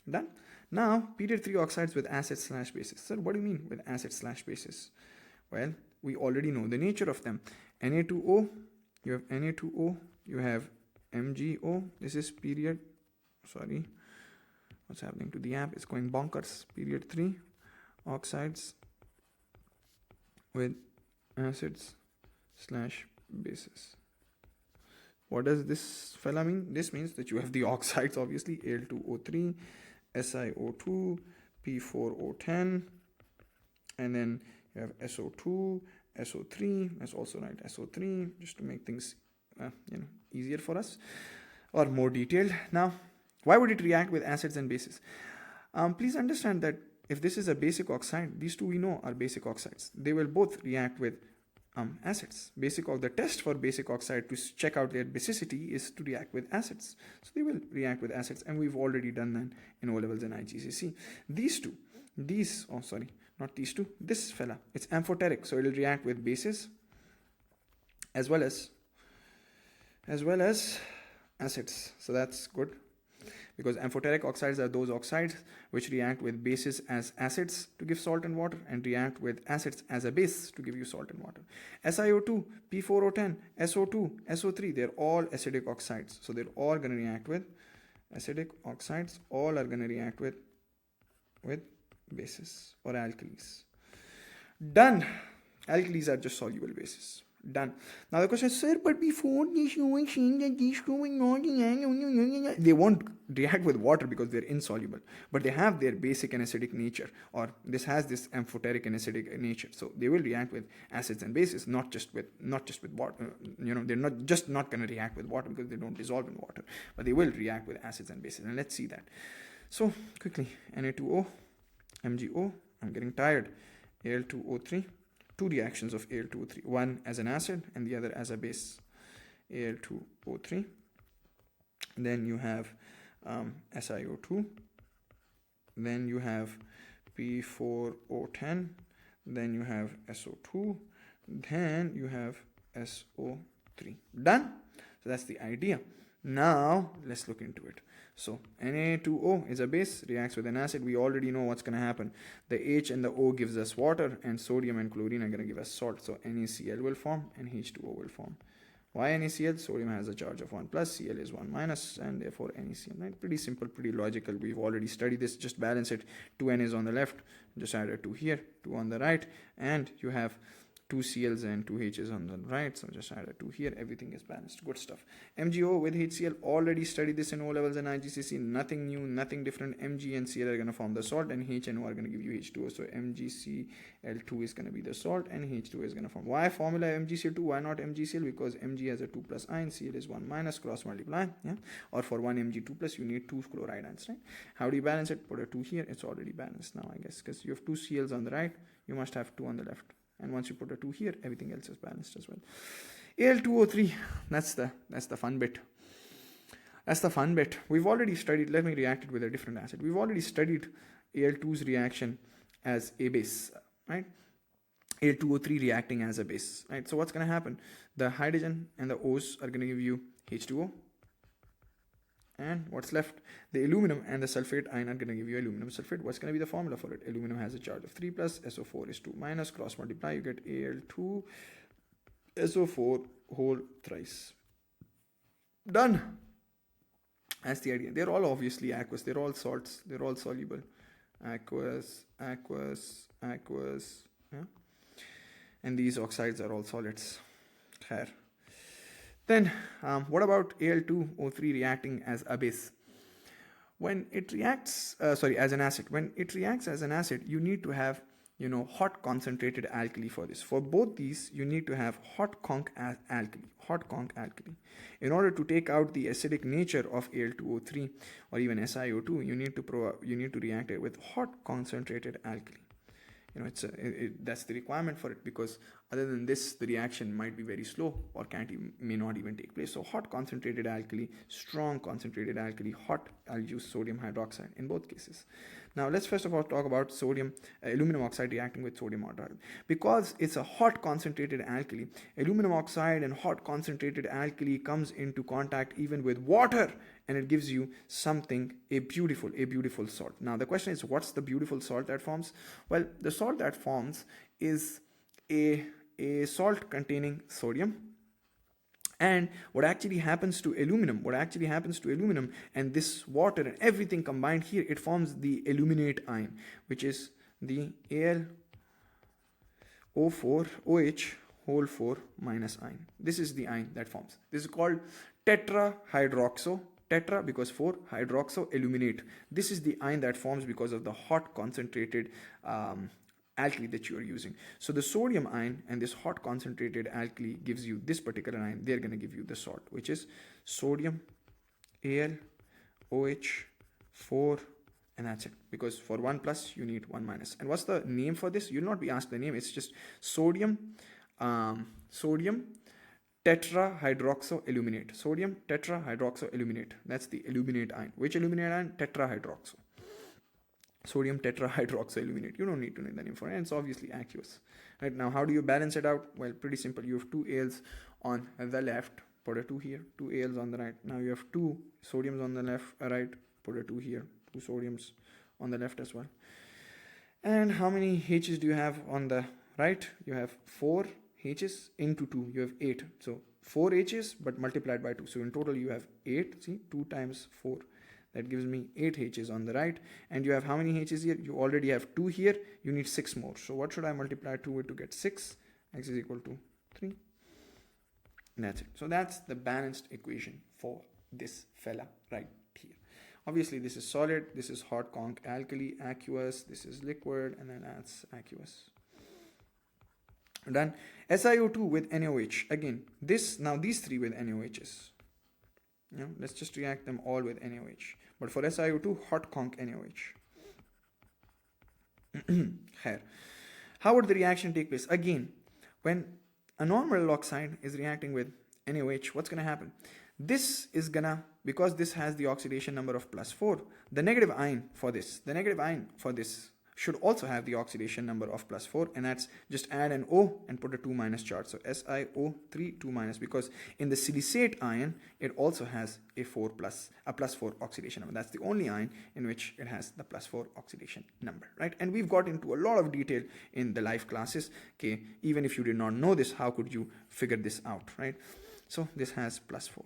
Done. Now, period 3 oxides with acids slash bases. Sir, what do you mean with acids slash bases? Well, we already know the nature of them. Na2O, you have Na2O, you have MgO. This is period, sorry, what's happening to the app? It's going bonkers. Period 3 oxides with acids slash bases. What does this fella mean? This means that you have the oxides, obviously, Al2O3, SiO2, P4O10, and then you have SO2, SO3. Let's also write SO3 just to make things easier for us, or more detailed. Now, why would it react with acids and bases? Please understand that if this is a basic oxide, these two we know are basic oxides. They will both react with acids. The test for basic oxide to check out their basicity is to react with acids. So they will react with acids, and we've already done that in O levels and IGCSE. This fella, it's amphoteric, so it will react with bases as well as acids. So that's good, because amphoteric oxides are those oxides which react with bases as acids to give salt and water, and react with acids as a base to give you salt and water. SiO2, P4O10, SO2, SO3, they're all acidic oxides. So they're all going to react with acidic oxides, all are going to react with bases or alkalis. Done. Alkalis are just soluble bases. Done. Now the question is, sir, but before this you were saying that these two were not, they won't react with water because they're insoluble, but they have their basic and acidic nature, or this has this amphoteric and acidic nature. So they will react with acids and bases, not just with water. They're not going to react with water because they don't dissolve in water, but they will react with acids and bases. And let's see that. So quickly, Na2O, MgO. I'm getting tired. Al2O3. Two reactions of Al2O3, one as an acid and the other as a base. Al2O3, then you have SiO2, then you have P4O10, then you have SO2, then you have SO3. Done. So that's the idea. Now let's look into it. So Na2O is a base, reacts with an acid. We already know what's going to happen. The H and the O gives us water, and sodium and chlorine are going to give us salt. So NaCl will form and H2O will form. Why NaCl? Sodium has a charge of 1 plus, Cl is 1 minus, and therefore NaCl. Right? Pretty simple, pretty logical. We've already studied this. Just balance it. 2N is on the left, just add a 2 here, 2 on the right, and you have 2 Cls and 2 H's on the right, so just add a 2 here. Everything is balanced. Good stuff. MgO with HCl, already studied this in O levels and IGCSE. Nothing new, nothing different. Mg and Cl are going to form the salt, and H and O are going to give you H2O. So MgCl2 is going to be the salt, and H2O is going to form. Why formula MgCl2? Why not MgCl? Because Mg has a 2 plus ion, Cl is 1 minus, cross multiply. Yeah, or for 1 Mg2 plus, you need 2 chloride ions, right? How do you balance it? Put a 2 here. It's already balanced now, I guess, because you have 2 Cls on the right. You must have 2 on the left. And once you put a 2 here, everything else is balanced as well. Al2O3, that's the fun bit. That's the fun bit. We've already studied, let me react it with a different acid. We've already studied Al2's reaction as a base, right? Al2O3 reacting as a base, right? So what's going to happen? The hydrogen and the O's are going to give you H2O. And what's left? The aluminum and the sulfate ion are going to give you aluminum sulfate. What's going to be the formula for it? Aluminum has a charge of 3 plus, SO4 is 2 minus, cross multiply, you get Al2 SO4 whole thrice. Done. That's the idea. They're all obviously aqueous. They're all salts. They're all soluble. Aqueous. Yeah? And these oxides are all solids. Khair. Then, what about Al2O3 reacting as a base? When it reacts, as an acid. When it reacts as an acid, you need to have, hot concentrated alkali for this. For both these, you need to have hot conc alkali. In order to take out the acidic nature of Al2O3 or even SiO2, you need to react it with hot concentrated alkali. That's the requirement for it, because Other than this, the reaction might be very slow or may not even take place. So hot concentrated alkali, strong concentrated alkali, hot, I'll use sodium hydroxide in both cases. Now let's first of all talk about aluminum oxide reacting with sodium hydroxide. Because it's a hot concentrated alkali, aluminum oxide and hot concentrated alkali comes into contact even with water, and it gives you something, a beautiful salt. Now the question is, what's the beautiful salt that forms? Well, the salt that forms is a salt containing sodium, and what actually happens to aluminum and this water and everything combined here, it forms the aluminate ion, which is the AlO4 OH whole 4 minus ion. This is the ion that forms. This is called tetrahydroxo. Tetra because 4, hydroxo, aluminate. This is the ion that forms because of the hot concentrated alkali that you are using. So the sodium ion and this hot concentrated alkali gives you this particular ion. They're going to give you the salt, which is sodium AlOH 4, and that's it. Because for 1 plus you need 1 minus. And what's the name for this? You'll not be asked the name. It's just sodium tetrahydroxoaluminate. Sodium tetrahydroxoaluminate. That's the aluminate ion. Which aluminate ion? Tetrahydroxo. Sodium tetrahydroxoaluminate. You don't need to know the name for it. And it's obviously aqueous. Right now, how do you balance it out? Well, pretty simple. You have 2 Als on the left. Put a 2 here. 2 Als on the right. Now you have 2 sodiums on the left, right. Put a 2 here. 2 sodiums on the left as well. And how many H's do you have on the right? You have 4 H's into 2. You have 8. So 4 H's but multiplied by 2. So in total you have 8. See, 2 times 4. That gives me 8 H's on the right. And you have how many H's here? You already have 2 here. You need 6 more. So what should I multiply 2 with to get 6? X is equal to 3. And that's it. So that's the balanced equation for this fella right here. Obviously this is solid. This is hot conc alkali, aqueous. This is liquid, and then that's aqueous. Done. SiO2 with NaOH. Again, now these 3 with NaOHs. Let's just react them all with NaOH. But for SiO2, hot conc NaOH. How would the reaction take place? Again, when a normal oxide is reacting with NaOH, what's going to happen? This is gonna, because this has the oxidation number of +4, the negative ion for this should also have the oxidation number of +4, and that's just add an O and put a 2 minus charge. So SiO3 2 minus, because in the silicate ion it also has a +4 oxidation number. That's the only ion in which it has the +4 oxidation number, right? And we've got into a lot of detail in the live classes. Okay, even if you did not know this, how could you figure this out, right? So this has +4.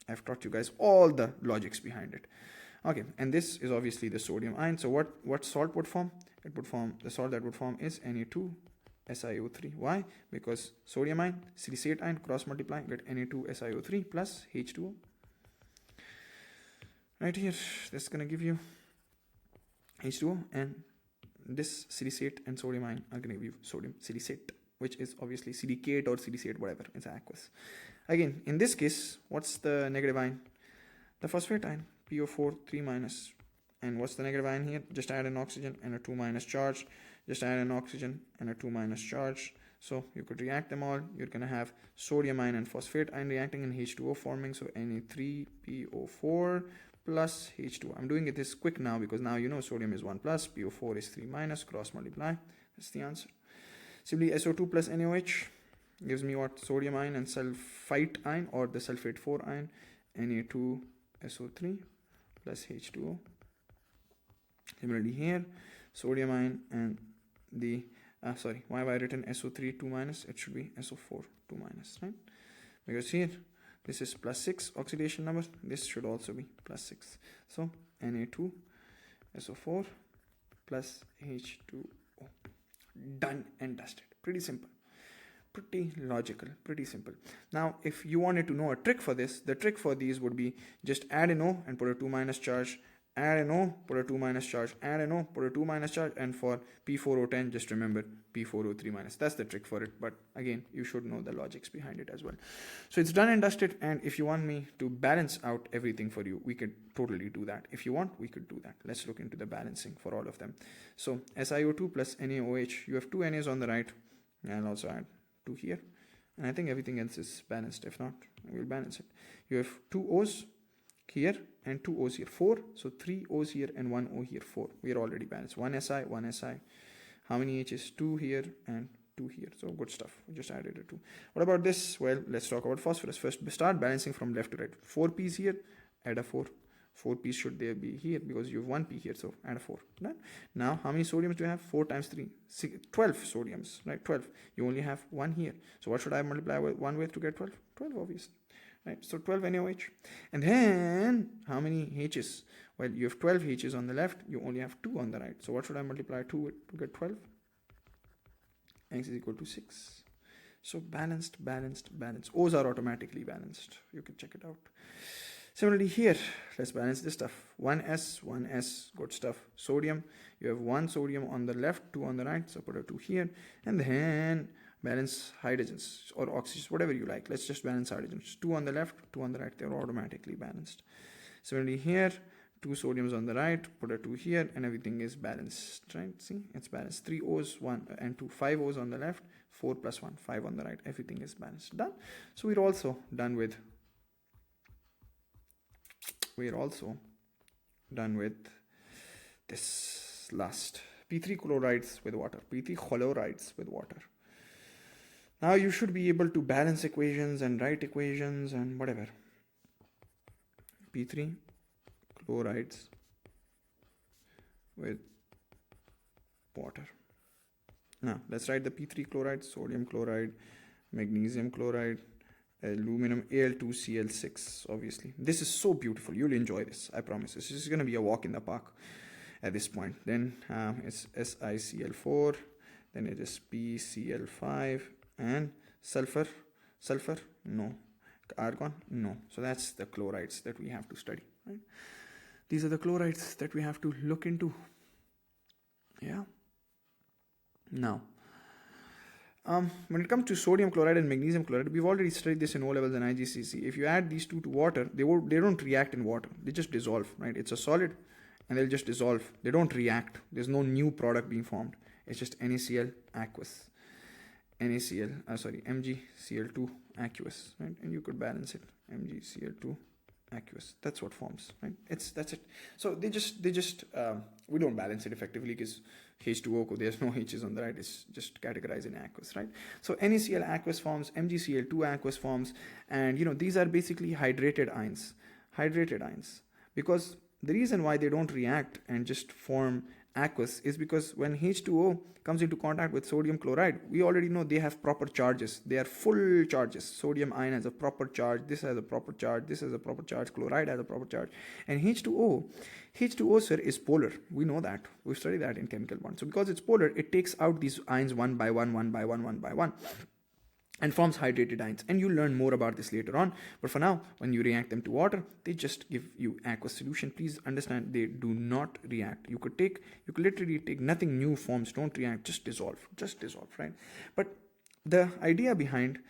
I've taught you guys all the logics behind it. Okay, and this is obviously the sodium ion. So what salt would form? The salt that would form is Na2SiO3. Why? Because sodium ion, silicate ion, cross multiply, get Na2SiO3 plus H2O. Right here, this is going to give you H2O, and this silicate and sodium ion are going to give you sodium silicate, which is obviously silicate or silicate, whatever, it's aqueous. Again, in this case, what's the negative ion? The phosphate ion, PO4 3 minus. And what's the negative ion here? Just add an oxygen and a 2 minus charge. Just add an oxygen and a 2 minus charge. So you could react them all. You're going to have sodium ion and phosphate ion reacting in H2O forming. So Na3PO4 plus H2O. I'm doing it this quick now because now you know sodium is 1 plus, PO4 is 3 minus, cross multiply. That's the answer. Simply SO2 plus NaOH gives me what? Sodium ion and sulfite ion, or the sulfate 4 ion, Na2SO3 plus H2O. Similarly here, sodium ion and the, why have I written SO3 2 minus? It should be SO4 2 minus, right? Because here, this is +6 oxidation number. This should also be +6. So, Na2SO4 plus H2O. Done and dusted. Pretty simple. Pretty logical, pretty simple. Now, if you wanted to know a trick for this, the trick for these would be just add an O and put a 2 minus charge, add an O, put a 2 minus charge, add an O, put a 2 minus charge, and for P4O10, just remember P4O3 minus. That's the trick for it, but again, you should know the logics behind it as well. So it's done and dusted, and if you want me to balance out everything for you, we could totally do that. If you want, we could do that. Let's look into the balancing for all of them. So SiO2 plus NaOH, you have 2 NAs on the right, and I'll also add 2 here, and I think everything else is balanced. If not, we'll balance it. You have 2 O's here and 2 O's here, 4. So 3 O's here and 1 O here, 4. We are already balanced. 1 SI, 1 SI. How many H's? 2 here and 2 here. So good stuff. We just added a 2. What about this? Well, let's talk about phosphorus. First, start balancing from left to right. 4 P's here, add a 4. 4 P's should there be here because you have 1 P here, so add a 4. Done. Now, how many sodiums do you have? 4 times 3, 12 sodiums, right? 12. You only have 1 here. So what should I multiply with 1 with to get 12? 12, obviously. Right? So 12 NaOH. And then, how many H's? Well, you have 12 H's on the left. You only have 2 on the right. So what should I multiply 2 with to get 12? X is equal to 6. So balanced, balanced, balanced. O's are automatically balanced. You can check it out. Similarly here, let's balance this stuff. 1s, good stuff. Sodium, you have 1 sodium on the left, 2 on the right, so put a 2 here. And then balance hydrogens or oxygens, whatever you like. Let's just balance hydrogens. 2 on the left, 2 on the right, they're automatically balanced. Similarly here, 2 sodiums on the right, put a 2 here, and everything is balanced, right? See, it's balanced. 3 O's, 1 and 2, 5 O's on the left, 4 plus 1, 5 on the right, everything is balanced. Done. So we're also done with this last P3 chlorides with water, P3 chlorides with water. Now you should be able to balance equations and write equations and whatever. P3 chlorides with water. Now let's write the P3 chlorides: sodium chloride, magnesium chloride, aluminum, Al2Cl6. Obviously this is so beautiful, you'll enjoy this, I promise. This is going to be a walk in the park at this point. Then it's SiCl4, then it is PCl5, and sulfur, no, argon, no. So that's the chlorides that we have to study, right? These are the chlorides that we have to look into. Yeah. Now when it comes to sodium chloride and magnesium chloride, we've already studied this in O levels and IGCSE. If you add these two to water, they don't react in water. They just dissolve, right? It's a solid and they'll just dissolve. They don't react. There's no new product being formed. It's just NaCl aqueous. MgCl2 aqueous, right? And you could balance it. MgCl2 aqueous. That's what forms, right? That's it. So they just we don't balance it effectively because H2O, there's no H's on the right, it's just categorized in aqueous, right? So NaCl aqueous forms, MgCl2 aqueous forms, and these are basically hydrated ions, because the reason why they don't react and just form aqueous is because when H2O comes into contact with sodium chloride, we already know they have proper charges. They are full charges. Sodium ion has a proper charge, this has a proper charge, this has a proper charge, chloride has a proper charge. And H2O, sir, is polar. We know that. We've studied that in chemical bonds. So because it's polar, it takes out these ions one by one, and forms hydrated ions. And you'll learn more about this later on. But for now, when you react them to water, they just give you aqueous solution. Please understand, they do not react. You could literally take, nothing new forms, don't react, just dissolve, right? But the idea behind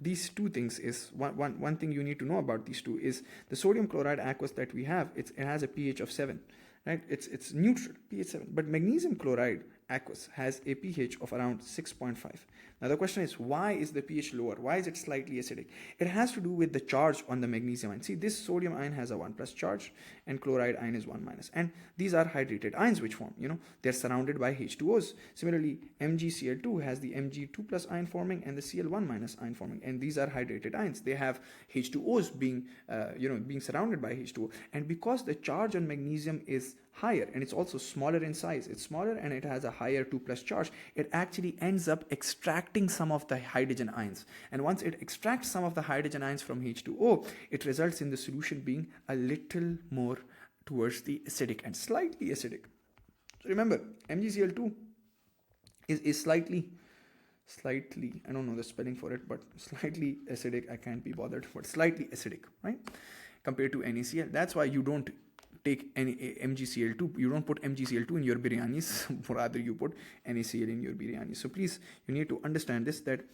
these two things is, one thing you need to know about these two is the sodium chloride aqueous that we have, it has a pH of 7. Right? It's neutral, pH 7. But magnesium chloride aqueous has a pH of around 6.5. Now the question is, why is the pH lower? Why is it slightly acidic? It has to do with the charge on the magnesium ion. See, this sodium ion has a 1 plus charge and chloride ion is 1 minus. And these are hydrated ions which form, they're surrounded by H2Os. Similarly, MgCl2 has the Mg2 plus ion forming and the Cl1 minus ion forming. And these are hydrated ions. They have H2Os being surrounded by H2O. And because the charge on magnesium is higher and it's also smaller in size, it's smaller and it has a higher 2 plus charge, it actually ends up extracting some of the hydrogen ions. And once it extracts some of the hydrogen ions from H2O, it results in the solution being a little more towards the acidic and slightly acidic. So remember, MgCl2 is slightly, I don't know the spelling for it, but slightly acidic. I can't be bothered, but slightly acidic, right? Compared to NaCl. That's why you don't take any MgCl2, you don't put MgCl2 in your biryanis, rather you put NaCl in your biryanis. So please, you need to understand this, that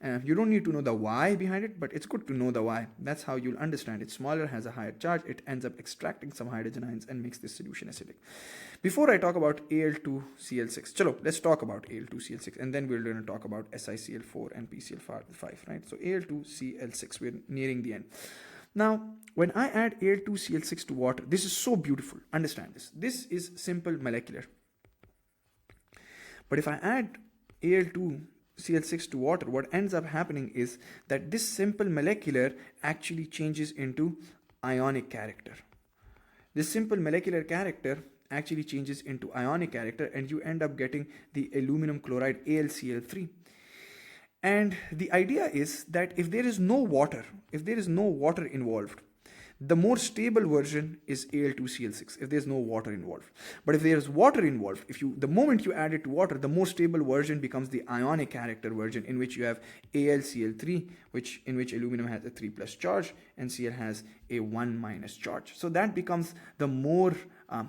You don't need to know the why behind it, but it's good to know the why. That's how you'll understand. It's smaller, has a higher charge. It ends up extracting some hydrogen ions and makes this solution acidic. Before I talk about Al2Cl6, chalo, let's talk about Al2Cl6, and then we're going to talk about SiCl4 and PCl5, right? So Al2Cl6, we're nearing the end. Now, when I add Al2Cl6 to water, this is so beautiful. Understand this. This is simple molecular. But if I add Al2Cl6 to water, what ends up happening is that this simple molecular actually changes into ionic character. This simple molecular character actually changes into ionic character, and you end up getting the aluminum chloride AlCl3. And the idea is that if there is no water involved, the more stable version is Al2Cl6 if there's no water involved. But if there's water involved, the moment you add it to water, the more stable version becomes the ionic character version, in which you have AlCl3, in which aluminum has a 3+ charge and Cl has a 1- charge. So that becomes the more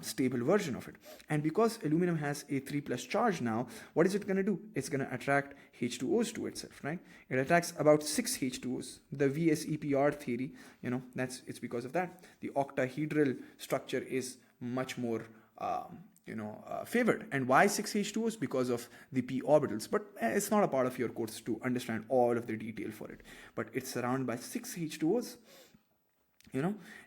stable version of it. And because aluminum has a 3+ charge now, what is it going to do? It's going to attract H2Os to itself, right? It attracts about 6 H2Os. The VSEPR theory, it's because of that. The octahedral structure is much more favored. And why 6 H2Os? Because of the p orbitals. But it's not a part of your course to understand all of the detail for it. But it's surrounded by 6 H2Os.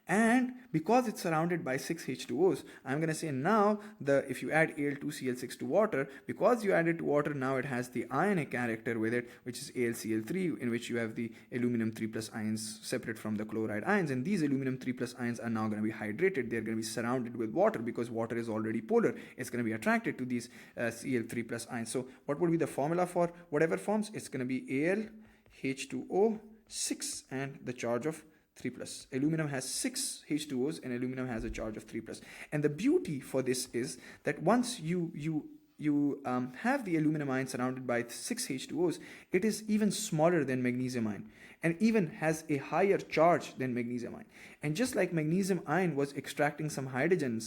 And because it's surrounded by 6 H2Os, I'm going to say now if you add Al2Cl6 to water, because you add it to water, now it has the ionic character with it, which is AlCl3, in which you have the aluminum 3+ ions separate from the chloride ions, and these aluminum 3+ ions are now going to be hydrated. They're going to be surrounded with water because water is already polar. It's going to be attracted to these Cl3+ ions. So what would be the formula for whatever forms? It's going to be AlH2O6 and the charge of 3+. Aluminum has 6 H2Os and aluminum has a charge of 3+. And the beauty for this is that once you have the aluminum ion surrounded by 6 H2Os, it is even smaller than magnesium ion and even has a higher charge than magnesium ion. And just like magnesium ion was extracting some hydrogen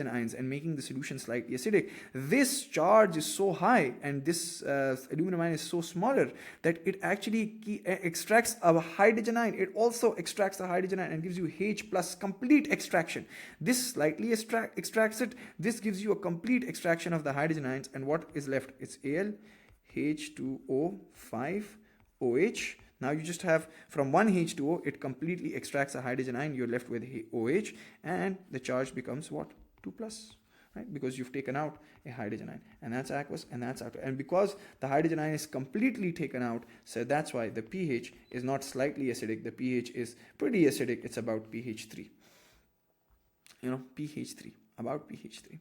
ions and making the solution slightly acidic, this charge is so high and this aluminum ion is so smaller that it actually extracts a hydrogen ion. It also extracts a hydrogen ion and gives you H+ complete extraction. This slightly extracts it. This gives you a complete extraction of the hydrogen ions, and what is left? It's Al, H2O5, OH. Now you just have from one H2O, it completely extracts a hydrogen ion. You're left with OH, and the charge becomes what? 2+, right? Because you've taken out a hydrogen ion, and that's aqueous, and that's out. And because the hydrogen ion is completely taken out, so that's why the pH is not slightly acidic. The pH is pretty acidic. It's about pH 3. pH 3. About pH 3.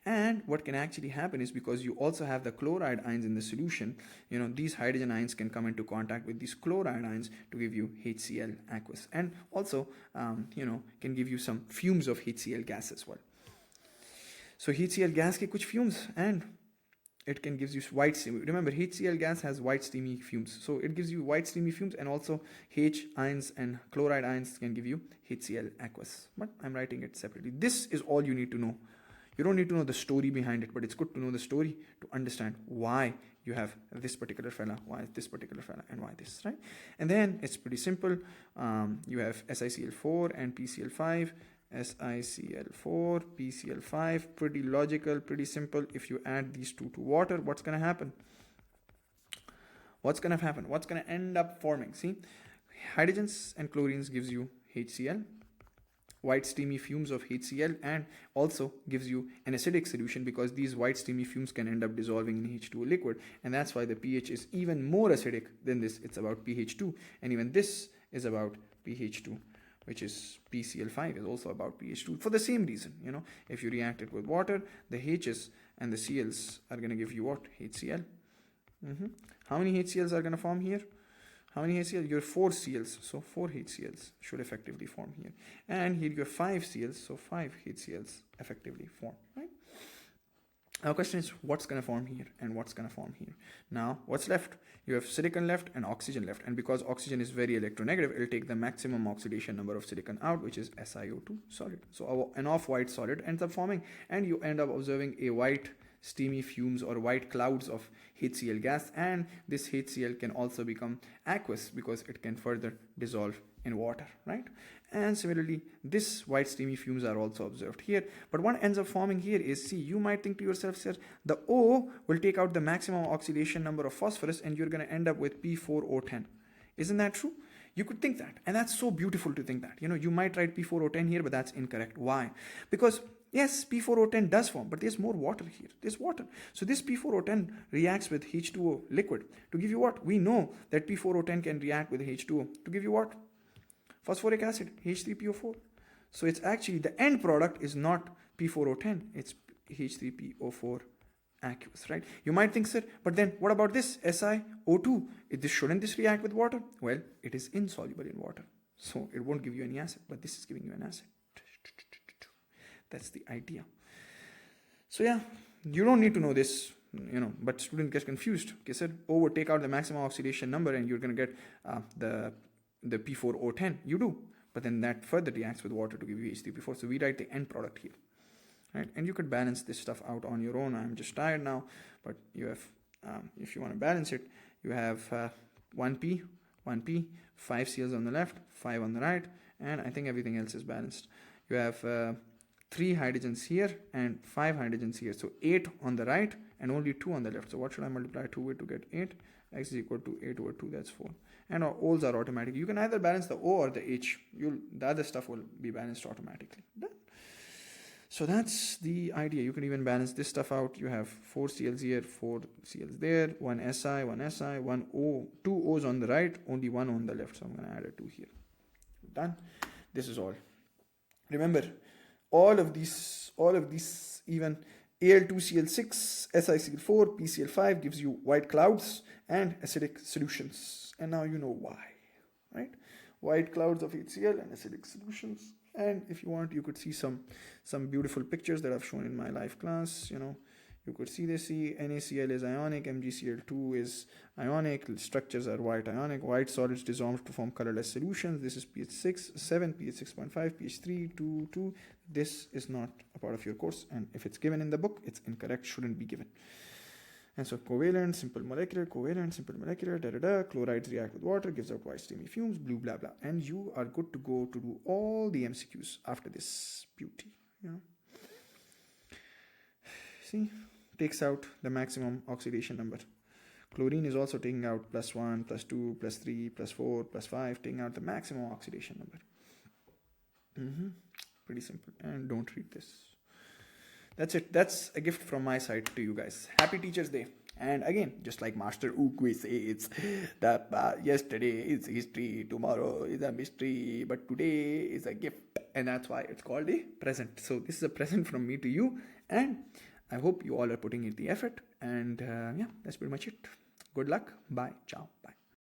And what can actually happen is, because you also have the chloride ions in the solution, these hydrogen ions can come into contact with these chloride ions to give you HCl aqueous, and also can give you some fumes of HCl gas as well. So HCl gas ke kuch fumes, and it can give you white steamy. Remember, HCl gas has white steamy fumes, so it gives you white steamy fumes, and also H ions and chloride ions can give you HCl aqueous. But I'm writing it separately. This is all you need to know. You don't need to know the story behind it, but it's good to know the story to understand why you have this particular fella, why this particular fella, and why this, right? And then it's pretty simple. You have SiCl4 and PCl5. SiCl4, PCl5, pretty logical, pretty simple. If you add these two to water, what's going to happen? What's going to end up forming? See, hydrogens and chlorines gives you HCl, white steamy fumes of HCl, and also gives you an acidic solution, because these white steamy fumes can end up dissolving in H2O liquid, and that's why the pH is even more acidic than this. It's about pH 2, and even this is about pH 2. Which is PCl5 is also about pH 2 for the same reason. If you react it with water, the H's and the Cl's are going to give you what? HCl. How many HCl's are going to form here? How many HCl? You have 4 Cl's, so 4 HCl's should effectively form here. And here you have 5 Cl's, so 5 HCl's effectively form, right? Now the question is, what's going to form here and what's going to form here? Now, what's left? You have silicon left and oxygen left. And because oxygen is very electronegative, it will take the maximum oxidation number of silicon out, which is SiO2 solid. So an off-white solid ends up forming, and you end up observing a white steamy fumes or white clouds of HCl gas, and this HCl can also become aqueous because it can further dissolve in water, right? And similarly, this white steamy fumes are also observed here. But what ends up forming here is, see, you might think to yourself, sir, the O will take out the maximum oxidation number of phosphorus and you're going to end up with P4O10. Isn't that true? You could think that, and that's so beautiful to think that. You might write P4O10 here, but that's incorrect. Why? Because yes, P4O10 does form, but there's more water here. There's water. So this P4O10 reacts with H2O liquid to give you what? We know that P4O10 can react with H2O to give you what? Phosphoric acid, H3PO4. So it's actually, the end product is not P4O10, it's H3PO4 aqueous, right? You might think, sir, but then what about this SiO2? Shouldn't this react with water? Well, it is insoluble in water, so it won't give you any acid, but this is giving you an acid. That's the idea. So yeah, you don't need to know this, but student gets confused. Okay, sir, O would take out the maximum oxidation number and you're going to get the P4O10. You do, but then that further reacts with water to give you H3P4. So we write the end product here. Right? And you could balance this stuff out on your own. I'm just tired now, but you have, if you want to balance it, you have 1P, 5 Cls on the left, 5 on the right, and I think everything else is balanced. You have 3 hydrogens here and 5 hydrogens here. So 8 on the right and only 2 on the left. So what should I multiply 2 with to get 8? X is equal to 8 over 2, that's 4. And our O's are automatic. You can either balance the O or the H. The other stuff will be balanced automatically. Done. So that's the idea. You can even balance this stuff out. You have 4 Cls here, 4 Cls there, 1 Si, 1 O, 2 O's on the right, only 1 on the left. So I'm going to add a 2 here. Done. This is all. Remember, all of these even Al2Cl6, SiCl4, PCl5 gives you white clouds and acidic solutions. And now you know why, right? White clouds of HCl and acidic solutions. And if you want, you could see some beautiful pictures that I've shown in my live class. You could see this. NaCl is ionic, MgCl2 is ionic, structures are white ionic, white solids dissolved to form colorless solutions. This is pH 6, 7, pH 6.5, pH 3, 2, 2. This is not a part of your course, and if it's given in the book, it's incorrect, shouldn't be given. And so covalent, simple molecular, chlorides react with water, gives out white steamy fumes, blah, blah. And you are good to go to do all the MCQs after this beauty. See, takes out the maximum oxidation number. Chlorine is also taking out +1, +2, +3, +4, +5, taking out the maximum oxidation number. Pretty simple. And don't read this. That's it. That's a gift from my side to you guys. Happy Teachers Day. And again, just like Master Ukwe says, that yesterday is history, tomorrow is a mystery, but today is a gift. And that's why it's called a present. So this is a present from me to you. And I hope you all are putting in the effort. And yeah, that's pretty much it. Good luck. Bye. Ciao. Bye.